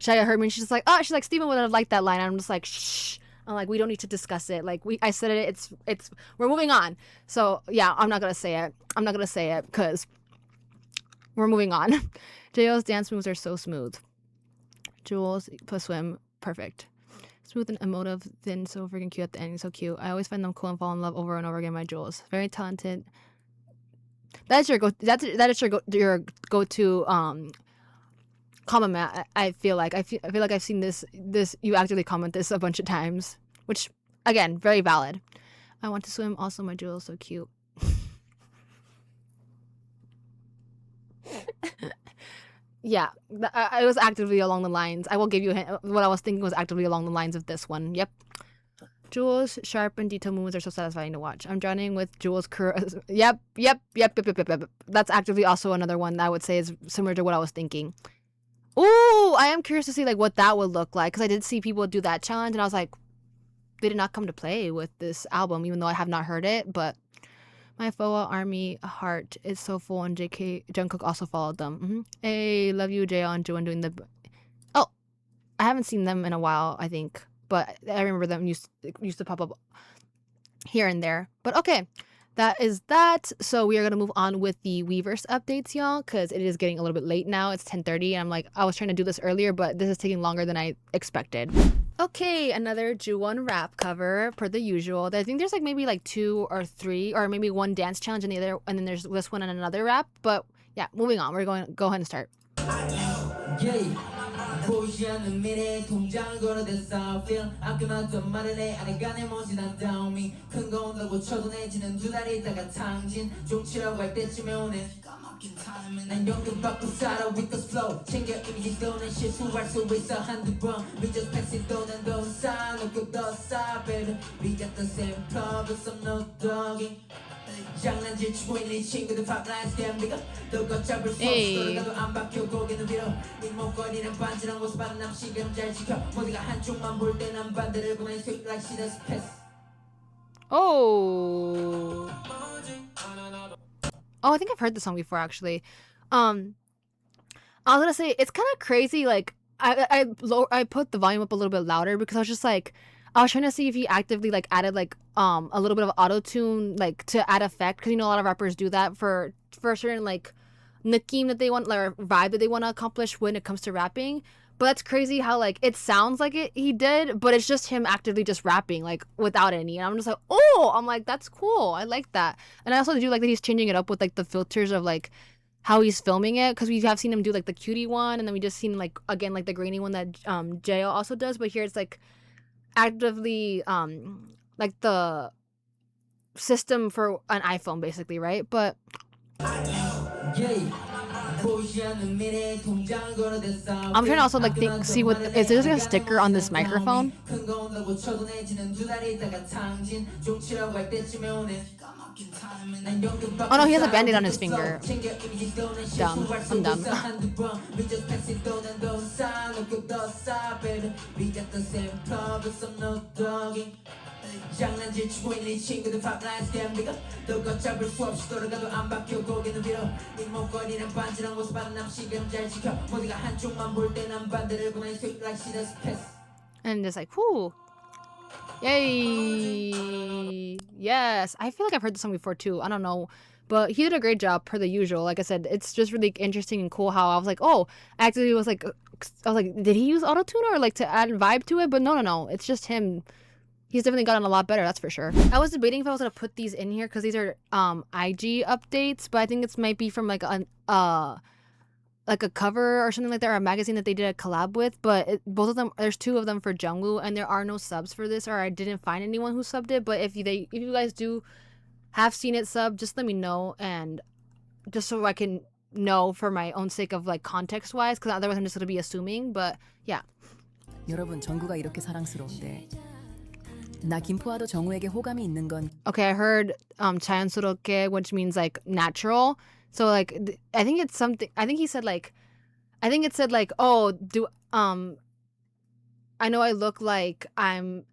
Shia heard me, and she's like, oh, she's like, Steven would have liked that line. And I'm just like, shh. I'm like, we don't need to discuss it. Like I said it. It's we're moving on. So yeah, I'm not gonna say it because we're moving on. JO's dance moves are so smooth. Jules plus swim, perfect. Smooth and emotive, then so freaking cute at the end. So cute. I always find them cool and fall in love over and over again. My Jules, very talented. That is your your go-to comment. I feel like I've seen this. You actively comment this a bunch of times, which again, very valid. I want to swim. Also, my Jules, so cute. Yeah, I was actively along the lines. I will give you a hint. What I was thinking was actively along the lines of this one. Yep. Jewel's sharp and detailed movements are so satisfying to watch. I'm drowning with Jewel's Yep. That's actively also another one that I would say is similar to what I was thinking. Ooh, I am curious to see like what that would look like, because I did see people do that challenge and I was like, they did not come to play with this album, even though I have not heard it. But my FOA Army heart is so full, and JK Jungkook also followed them. Hey, love you, Jae and Joon doing the. Oh, I haven't seen them in a while, I think, but I remember them used to pop up here and there. But okay, that is that. So we are gonna move on with the Weverse updates, y'all, because it is getting a little bit late now. It's 10:30, and I'm like, I was trying to do this earlier, but this is taking longer than I expected. Okay, another Ju-won rap cover per the usual. I think there's like maybe like 2 or 3, or maybe one dance challenge and the other, and then there's this one and another rap. But yeah, moving on. We're going to go ahead and start. 보이지 않는 미래에 통장을 걸어댔어 feel 아껴놨던 말을 내 아내가 내 멋진 안다움이 큰 거 온다고 쳐도 내지는 2달 있다가 탕진 종치라고 할 때쯤에 오네 난 연금 받고 살아 with the flow 챙겨 이미지 또는 실수할 수 있어 한두 번 We just pass it 또는 더 싸 놓고 더 싸 baby We got the same problems I'm no doggy 장난질 치고 있는 친구들 pop lines damn nigga 너 걷잡을 수 없어 돌아가도 안 박혀 고개는 위로 네 목걸이는 반지랑 모습 받은 남시경 잘 지켜 모두가 한쪽만 볼 때 난 반대를 보내 sweet like she does pass Oh, I think I've heard this song before actually. I was gonna say it's kind of crazy. Like I put the volume up a little bit louder because I was just like, I was trying to see if he actively like added like a little bit of auto tune like to add effect, because you know a lot of rappers do that for a certain like 느낌 that they want, like vibe that they want to accomplish when it comes to rapping. But that's crazy how like it sounds like he did, but it's just him actively just rapping like without any. And I'm just like, oh, I'm like, that's cool. I like that. And I also do like that he's changing it up with like the filters of like how he's filming it, because we have seen him do like the cutie one, and then we just seen like again like the grainy one that Jae also does. But here it's like actively like the system for an iPhone basically, right? But I'm trying to also like see what is there like a sticker on this microphone? Oh no, he has a band-aid on his finger. Dumb. I'm dumb. 장난질 치고 있는 친구들 pop lines damn nigga 너 걷잡을 수 없이 돌아가도 안 박혀 고개는 위로 네 목걸이는 반지랑 모습 받은 남시경 잘 지켜 모두가 한쪽만 볼 때 난 반대를 보내 sweet like she does pass And it's like, whoo. Yay. Yes. I feel like I've heard this song before too. I don't know. But he did a great job per the usual. Like I said, it's just really interesting and cool how I was like, oh, actually was like, I was like, did he use auto-tune or like to add vibe to it? But no. It's just him. He's definitely gotten a lot better, that's for sure. I was debating if I was gonna put these in here because these are IG updates, but I think it might be from like a cover or something like that, or a magazine that they did a collab with. But both of them, there's 2 of them for Jungwoo, and there are no subs for this, or I didn't find anyone who subbed it. But if you guys do have seen it sub, just let me know, and just so I can know for my own sake of like context wise, because otherwise I'm just gonna be assuming. But yeah. 여러분 정구가 이렇게 사랑스러운데 나 김포와도 정우에게 호감이 있는 건 Okay, I heard 자연스럽게, which means like natural. So like I think it's something, I think it said like, oh, do I know I look like I'm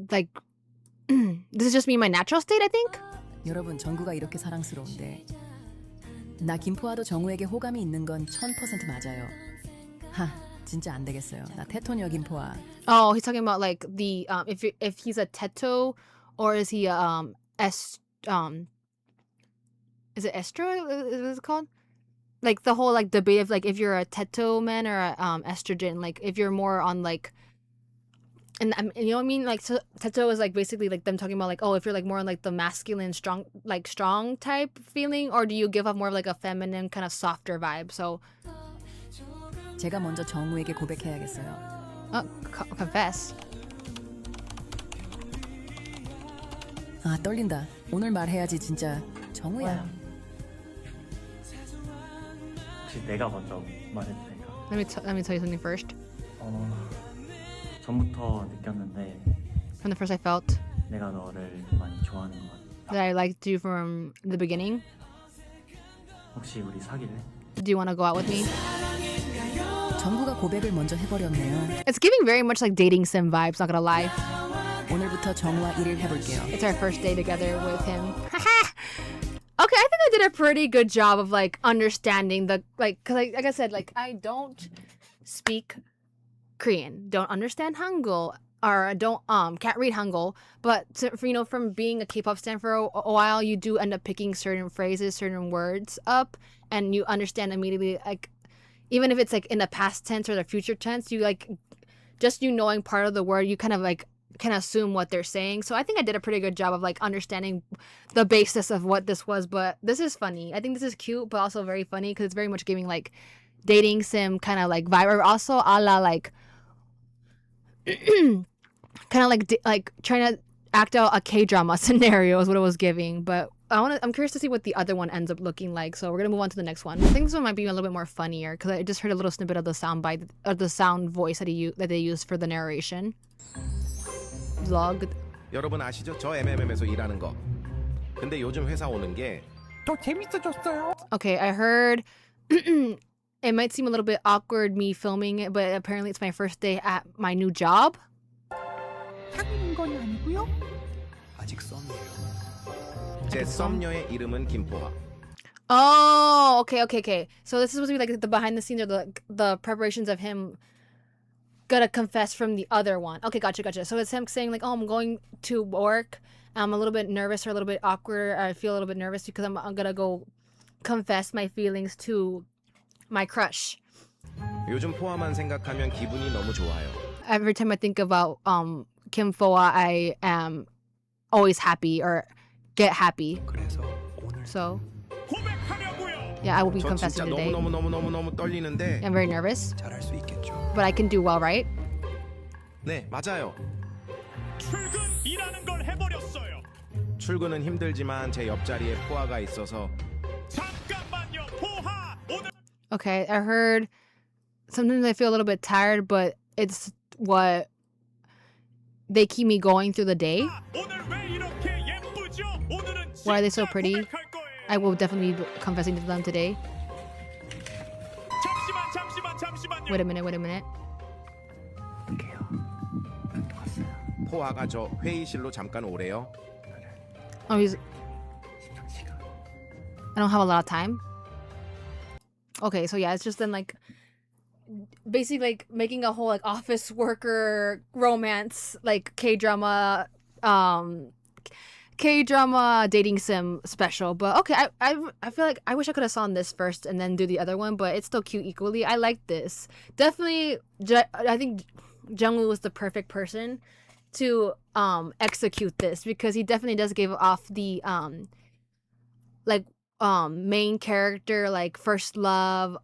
like this is just me in my natural state, I think. 여러분 정구가 이렇게 사랑스러운데 나 김포와도 정우에게 호감이 있는 건 1000% 맞아요. 하 진짜 안 되겠어요. 나 테토녀 김포와. Oh, he's talking about like the if he's a teto, or is he is it estro? Is it called? Like the whole like debate of like if you're a teto man or a estrogen, like if you're more on like, and you know what I mean, like so, teto is like basically like them talking about like, oh, if you're like more on like the masculine strong type feeling, or do you give up more of like a feminine kind of softer vibe? So 제가 먼저 정우에게 고백해야겠어요. confess. 아 떨린다. 오늘 말해야지 진짜 정우야. 혹시 내가 먼저 말해도 될까? Let me tell you something first. 전부터 느꼈는데 From the first I felt 내가 너를 많이 좋아하는 것 같아. that I liked you from the beginning. 혹시 우리 사귈래? Do you want to go out with me? 전부가 고백을 먼저 해버렸네요. It's giving very much like dating sim vibes, not gonna lie. 오늘부터 정우와 일을 해볼게요. It's our first day together with him. Okay, I think I did a pretty good job of like understanding the like, cause like I said, like I don't speak Korean, don't understand Hangul, or don't can't read Hangul. But from being a K-pop stan for a while, you do end up picking certain phrases, certain words up, and you understand immediately. Like even if it's like in the past tense or the future tense, you like just you knowing part of the word, you kind of like can assume what they're saying. So I think I did a pretty good job of like understanding the basis of what this was. But this is funny. I think this is cute, but also very funny because it's very much giving like dating sim kind of like vibe, or also a la like kind of like trying to act out a K-drama scenario is what it was giving. But I'm curious to see what the other one ends up looking like. So we're gonna move on to the next one. I think this one might be a little bit more funnier because I just heard a little snippet of the sound bite or the sound voice that they used for the narration. Vlog. 여러분 아시죠? 저 MMM에서 일하는 거. 근데 요즘 회사 오는 게 더 재밌어졌어요. Okay, I heard it might seem a little bit awkward me filming it, but apparently it's my first day at my new job. 사귀는 건 아니고요. 아직 썸이에요. 제 썸녀의 이름은 김포화. Oh, okay. So this is supposed to be like the behind the scenes or the preparations of him gonna confess from the other one. Okay, gotcha. So it's him saying like, oh, I'm going to work. I'm a little bit nervous or a little bit awkward. I feel a little bit nervous because I'm gonna go confess my feelings to my crush. 요즘 포화만 생각하면 기분이 너무 좋아요. Every time I think about Kim Foa, I am always happy or get happy. So yeah, I will be 저 confessing 진짜 today. 너무 떨리는데 I'm very nervous, 잘할 수 있겠죠. but I can do well, right? 네, 맞아요. 출근이라는 걸 해버렸어요. 출근은 힘들지만 제 옆자리에 포화가 있어서 잠깐만요, 포하. 오늘 Okay, I heard sometimes I feel a little bit tired, but it's what they keep me going through the day. 오늘 왜 이렇게 예쁘죠? 오늘은 Why are they so 진짜 pretty? 고백할 거예요. I will definitely be confessing to them today. 잠시만요. Wait a minute. 어떡해요? 왔어요. 포화가 저 회의실로 잠깐 오래요. Oh, he's. 10시간. I don't have a lot of time. Okay, so yeah, it's just then like basically like making a whole like office worker romance like K-drama dating sim special. But okay, I feel like I wish I could have saw this first and then do the other one, but it's still cute equally. I like this. Definitely I think Jungwoo was the perfect person to execute this because he definitely does give off the main character, like first love,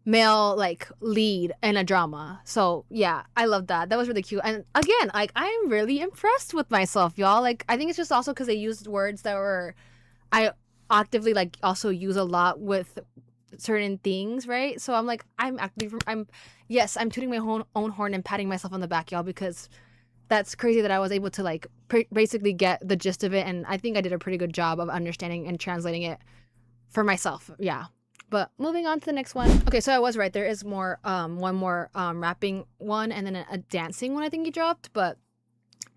male like lead in a drama. So yeah, I love that. That was really cute. And again, like I'm really impressed with myself, y'all. Like I think it's just also because they used words that were I actively like also use a lot with certain things, right? So I'm tooting my own horn and patting myself on the back, y'all, because that's crazy that I was able to like basically get the gist of it, and I think I did a pretty good job of understanding and translating it for myself. Yeah. But moving on to the next one. Okay, so I was right. There is more one more rapping one and then a dancing one I think he dropped, but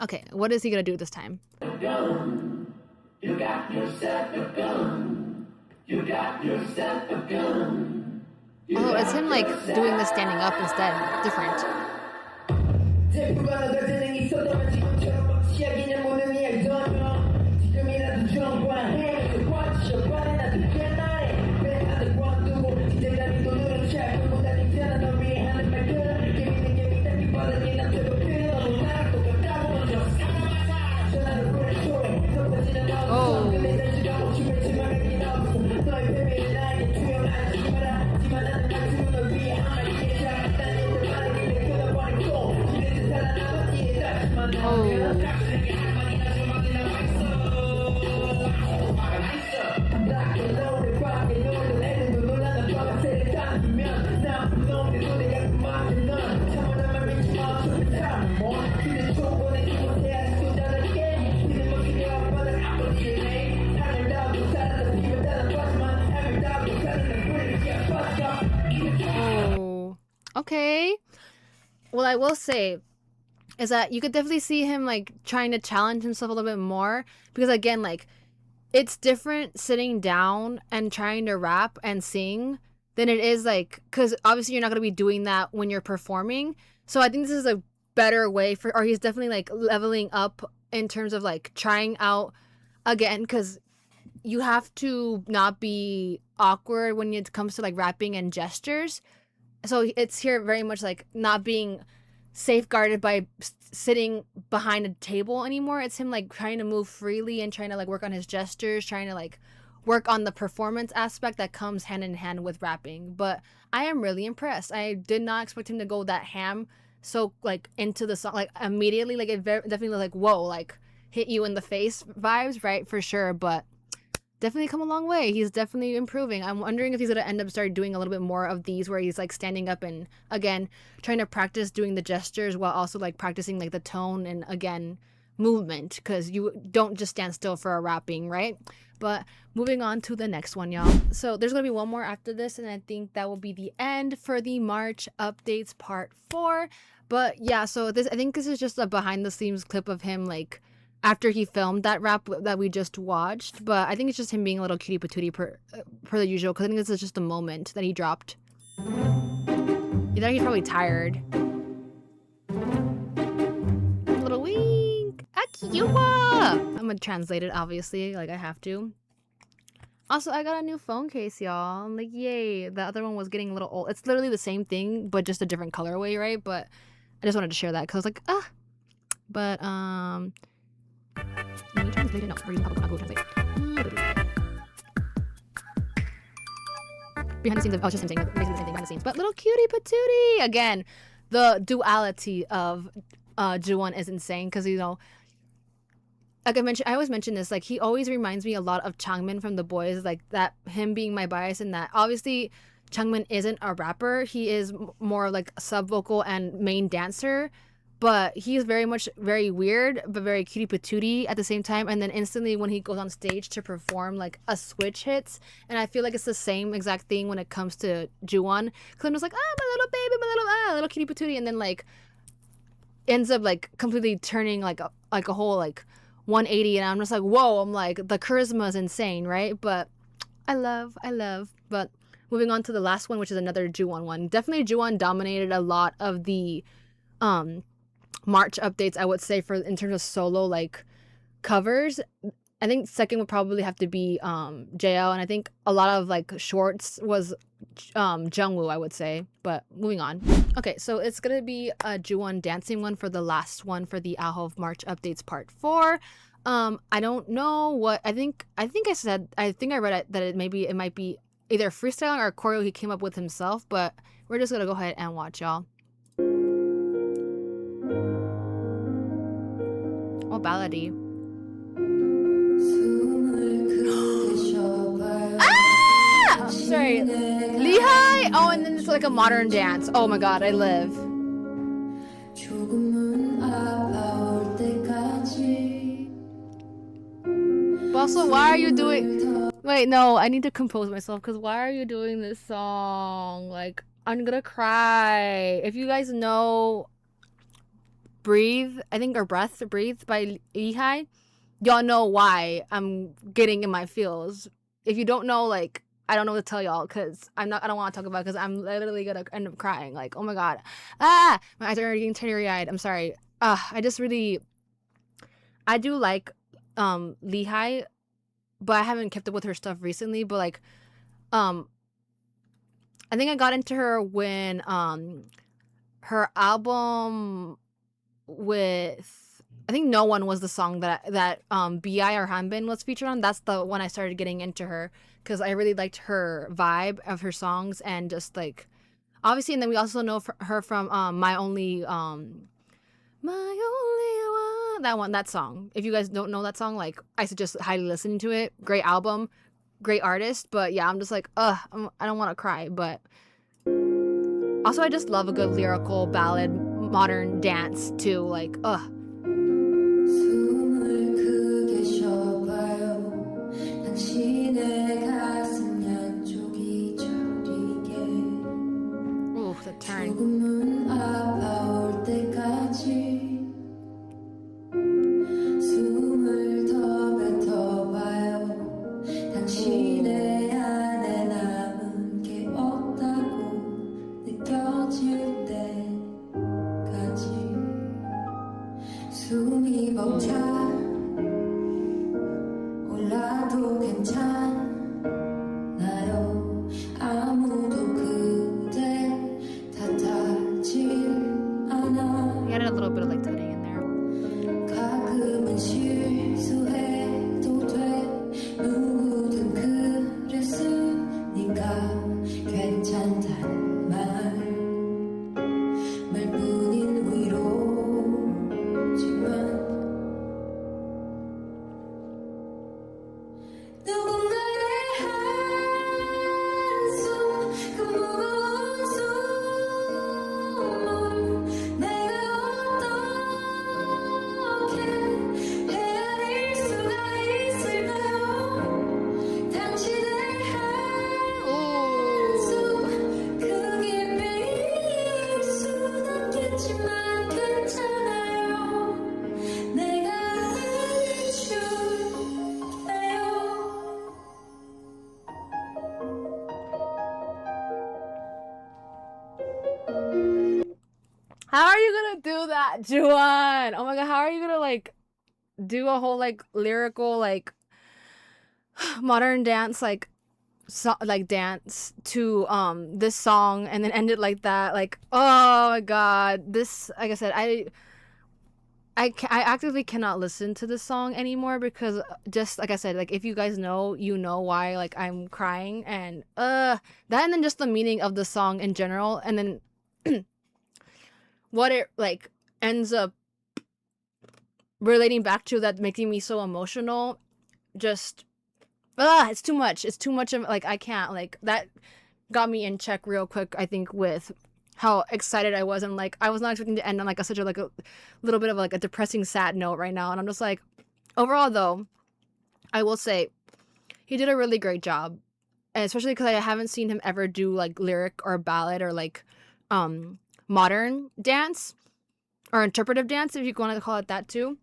okay, what is he going to do this time? You got yourself a gun. You got yourself a gun. Oh, it's him like doing the standing up instead. Different. what I will say is that you could definitely see him like trying to challenge himself a little bit more, because again, like, it's different sitting down and trying to rap and sing than it is like, because obviously you're not going to be doing that when you're performing. So I think this is a better way for, or he's definitely like leveling up in terms of like trying out again, because you have to not be awkward when it comes to like rapping and gestures. So it's here very much like not being safeguarded by sitting behind a table anymore. It's him like trying to move freely and trying to like work on his gestures, trying to like work on the performance aspect that comes hand in hand with rapping. But I am really impressed. I did not expect him to go that ham so like into the song like immediately. Like it definitely like, whoa, like hit you in the face vibes, right? For sure. But definitely come a long way. He's definitely improving. I'm wondering if he's gonna end up start doing a little bit more of these where he's like standing up and again trying to practice doing the gestures while also like practicing like the tone and again movement, because you don't just stand still for a rapping, right? But moving on to the next one, y'all. So there's gonna be one more after this, and I think that will be the end for the March updates part 4. But yeah, so this, I think this is just a behind the scenes clip of him like after he filmed that rap that we just watched. But I think it's just him being a little cutie patootie per the usual, because I think this is just a moment that he dropped. You think he's probably tired. A little wink. Akiwa! I'm gonna translate it, obviously, like I have to. Also, I got a new phone case, y'all. I'm like, yay. The other one was getting a little old. It's literally the same thing, but just a different colorway, right? But I just wanted to share that because I was like, ah. But, let me translate it. No, we're using public Google Translate. Behind the scenes of, oh, it's just him saying basically the same thing behind the scenes. But little cutie patootie! Again, the duality of Juwon is insane because, you know, like I always mention this, like he always reminds me a lot of Changmin from The Boys, like that, him being my bias in that. Obviously, Changmin isn't a rapper. He is more like a sub-vocal and main dancer. But he's very much very weird, but very cutie patootie at the same time. And then instantly when he goes on stage to perform, like a switch hits. And I feel like it's the same exact thing when it comes to Juwon. Because I'm just like, ah, my little baby, my little cutie patootie. And then like ends up like completely turning like a whole like 180. And I'm just like, whoa, I'm like, the charisma is insane, right? But I love. But moving on to the last one, which is another Juwon one. Definitely Juwon dominated a lot of the March updates, I would say, for in terms of solo like covers. I think second would probably have to be JL, and I think a lot of like shorts was Jungwoo, I would say. But moving on. Okay, so it's gonna be a Juwon dancing one for the last one for the AHOF March updates part 4. I don't know what I think I read that it might be either freestyling or choreo he came up with himself, but we're just gonna go ahead and watch, y'all. Oh, ballady. Ah! I'm sorry. Lehigh? Oh, and then it's like a modern dance. Oh my god, I live. But also, why are you doing... Wait, no, I need to compose myself, because why are you doing this song? Like, I'm gonna cry. If you guys know... Breathe, I think, or Breathe by Lehigh, y'all know why I'm getting in my feels. If you don't know, like, I don't know what to tell y'all, because I don't want to talk about it, because I'm literally gonna end up crying. Like, oh my god, my eyes are already getting teary-eyed. I'm sorry. I do like Lehigh, but I haven't kept up with her stuff recently. But like, I think I got into her when her album with, I think No One was the song that BI or Hanbin was featured on. That's the one I started getting into her, because I really liked her vibe of her songs, and just like obviously, and then we also know her from My Only One, that song. If you guys don't know that song, like, I suggest highly listening to it. Great album, great artist. But yeah, I'm just like, I don't want to cry. But also, I just love a good lyrical ballad modern dance too. Like, ooh, the turn. 숨이 벅차 올라도 괜찮나요 아무도 그대 탓하지 않아 He added a little bit of like tutting in there. 가끔은 실수해도 돼 누구든 그랬으니까 괜찮단 말뿐인 위로지만 누군가의 한숨 그 무거운 숨을 내가 어떻게 헤아릴 수가 있을까요 당신의 한숨 그 깊이 있을 수는 있겠지만 괜찮아요 내가 안아줄게요 How are you gonna do that, Juan? Oh my god, how are you gonna like do a whole like lyrical like modern dance like like dance to this song and then end it like that? Like, oh my god, this, like I said, I actively cannot listen to this song anymore because just like I said, like if you guys know, you know why like I'm crying and that, and then just the meaning of the song in general, and then what it like ends up relating back to that making me so emotional. Just it's too much. It's too much of like I can't, like that got me in check real quick, I think, with how excited I was, and like I was not expecting to end on like a such a like a little bit of like a depressing sad note right now. And I'm just like, overall though, I will say he did a really great job, and especially because I haven't seen him ever do like lyric or ballad or like modern dance or interpretive dance, if you want to call it that too.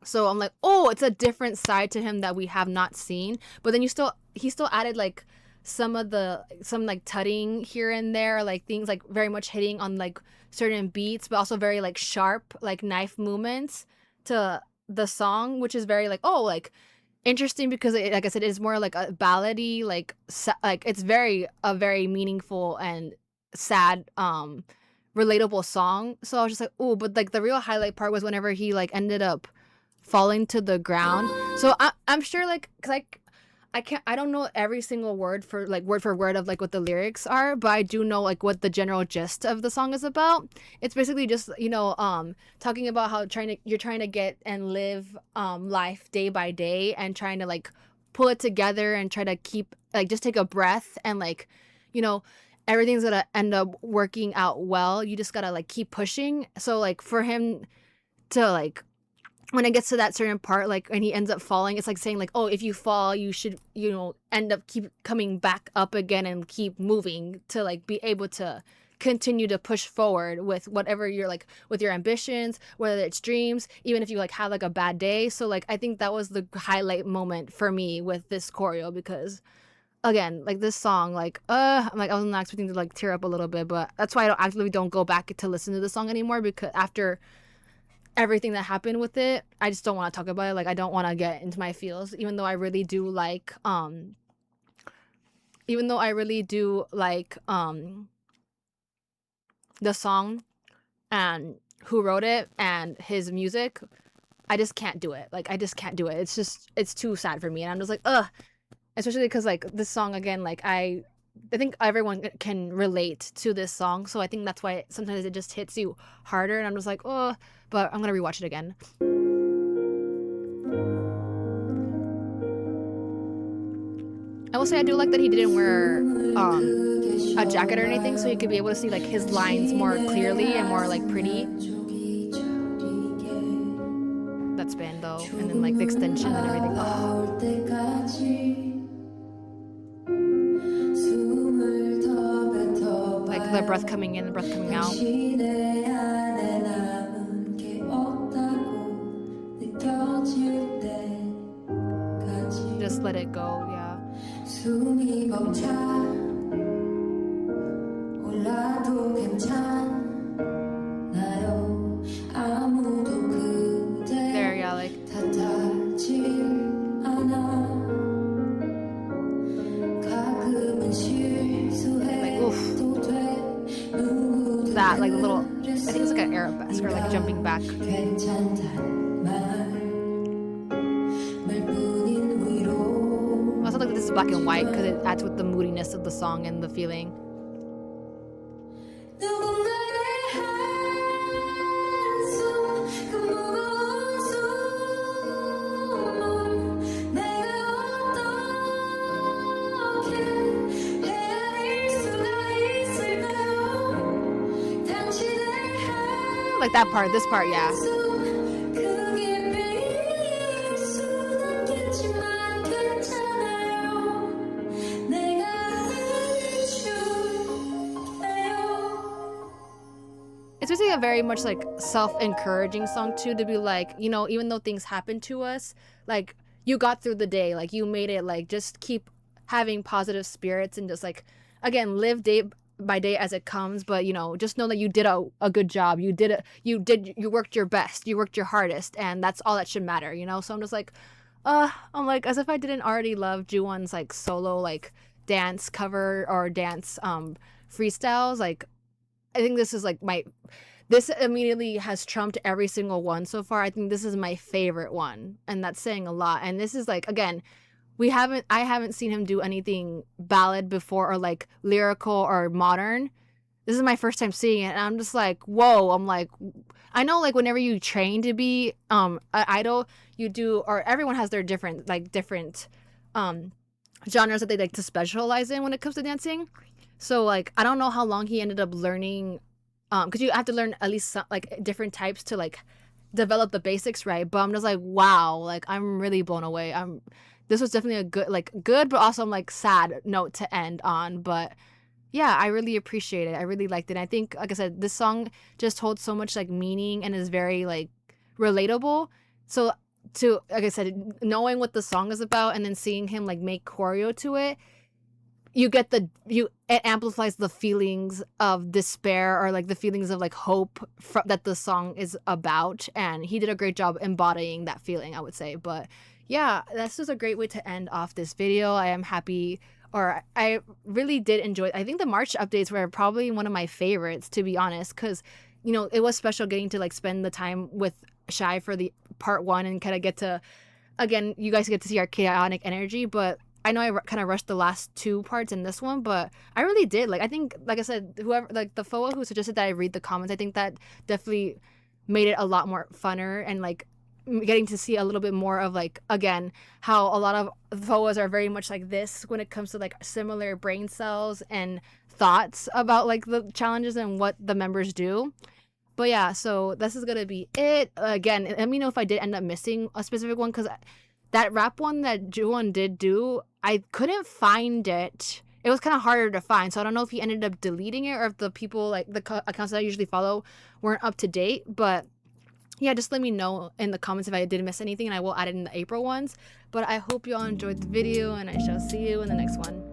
So I'm like, oh, it's a different side to him that we have not seen. But then he still added like some like tutting here and there, like things like very much hitting on like certain beats, but also very like sharp like knife movements to the song, which is very like, oh, like interesting because it, like I said, it's more like a ballady, like it's a very meaningful and sad relatable song. So I was just like, oh, but like the real highlight part was whenever he like ended up falling to the ground. So I'm sure like, cause I don't know every single word for word of like what the lyrics are, but I do know like what the general gist of the song is about. It's basically just, you know, talking about how you're trying to get and live life day by day and trying to like pull it together and try to keep like just take a breath and like, you know, everything's gonna end up working out well. You just gotta like keep pushing. So like for him to like, when it gets to that certain part, like, and he ends up falling, it's like saying like, oh, if you fall, you should, you know, end up keep coming back up again and keep moving to like be able to continue to push forward with whatever you're like, with your ambitions, whether it's dreams, even if you like have like a bad day. So like, I think that was the highlight moment for me with this choreo, because again, like this song, like, I'm like, I was not expecting to like tear up a little bit, but that's why I don't go back to listen to the song anymore, because after everything that happened with it, I just don't want to talk about it. Like, I don't want to get into my feels, even though I really do like, the song and who wrote it and his music. I just can't do it. Like, I just can't do it. It's too sad for me. And I'm just like, ugh. Especially because like this song, again, like I think everyone can relate to this song, so I think that's why sometimes it just hits you harder, and I'm just like, oh, but I'm gonna rewatch it again. I will say I do like that he didn't wear a jacket or anything, so you could be able to see like his lines more clearly and more like pretty. That spin though, and then like the extension and everything. Oh. Like the breath coming in, the breath coming out. Just let it go, yeah. like the little, I think it's like an arabesque or like jumping back. I also like that this is black and white because it adds with the moodiness of the song and the feeling. Like that part, this part, yeah. It's basically a very much like self-encouraging song too, to be like, you know, even though things happen to us, like you got through the day, like you made it, like just keep having positive spirits and just like, again, live day by day as it comes, but you know, just know that you did a good job. You worked your best, you worked your hardest, and that's all that should matter, you know? So I'm just like, I'm like, as if I didn't already love Juwon's like solo like dance cover or dance freestyles. Like I think this is like this immediately has trumped every single one so far. I think this is my favorite one, and that's saying a lot. And this is like, again, I haven't seen him do anything ballad before or like lyrical or modern. This is my first time seeing it, and I'm just like, whoa. I'm like, I know like whenever you train to be an idol, you do, or everyone has their different genres that they like to specialize in when it comes to dancing. So like I don't know how long he ended up learning, because you have to learn at least some, like different types to like develop the basics, right? But I'm just like, wow, like I'm really blown away. This was definitely a good, but also I'm like sad note to end on. But yeah, I really appreciate it. I really liked it. And I think, like I said, this song just holds so much like meaning and is very like relatable. So to, like I said, knowing what the song is about and then seeing him like make choreo to it, it amplifies the feelings of despair or like the feelings of like hope that the song is about. And he did a great job embodying that feeling, I would say. But yeah, that's just a great way to end off this video. I am happy, or I really did enjoy it. I think the March updates were probably one of my favorites, to be honest, because, you know, it was special getting to like spend the time with Shai for the part one and kind of get to, again, you guys get to see our chaotic energy. But I know I kind of rushed the last two parts in this one, but I really did. Like, I think, like I said, whoever, like the FOA who suggested that I read the comments, I think that definitely made it a lot more funner and like getting to see a little bit more of like, again, how a lot of FOAs are very much like this when it comes to like similar brain cells and thoughts about like the challenges and what the members do. But yeah, so this is gonna be it. Again, let me know if I did end up missing a specific one, because that rap one that Juwon did do, I couldn't find it. It was kind of harder to find, so I don't know if he ended up deleting it or if the people, like the accounts that I usually follow, weren't up to date. But yeah, just let me know in the comments if I did miss anything, and I will add it in the April ones. But I hope you all enjoyed the video, and I shall see you in the next one.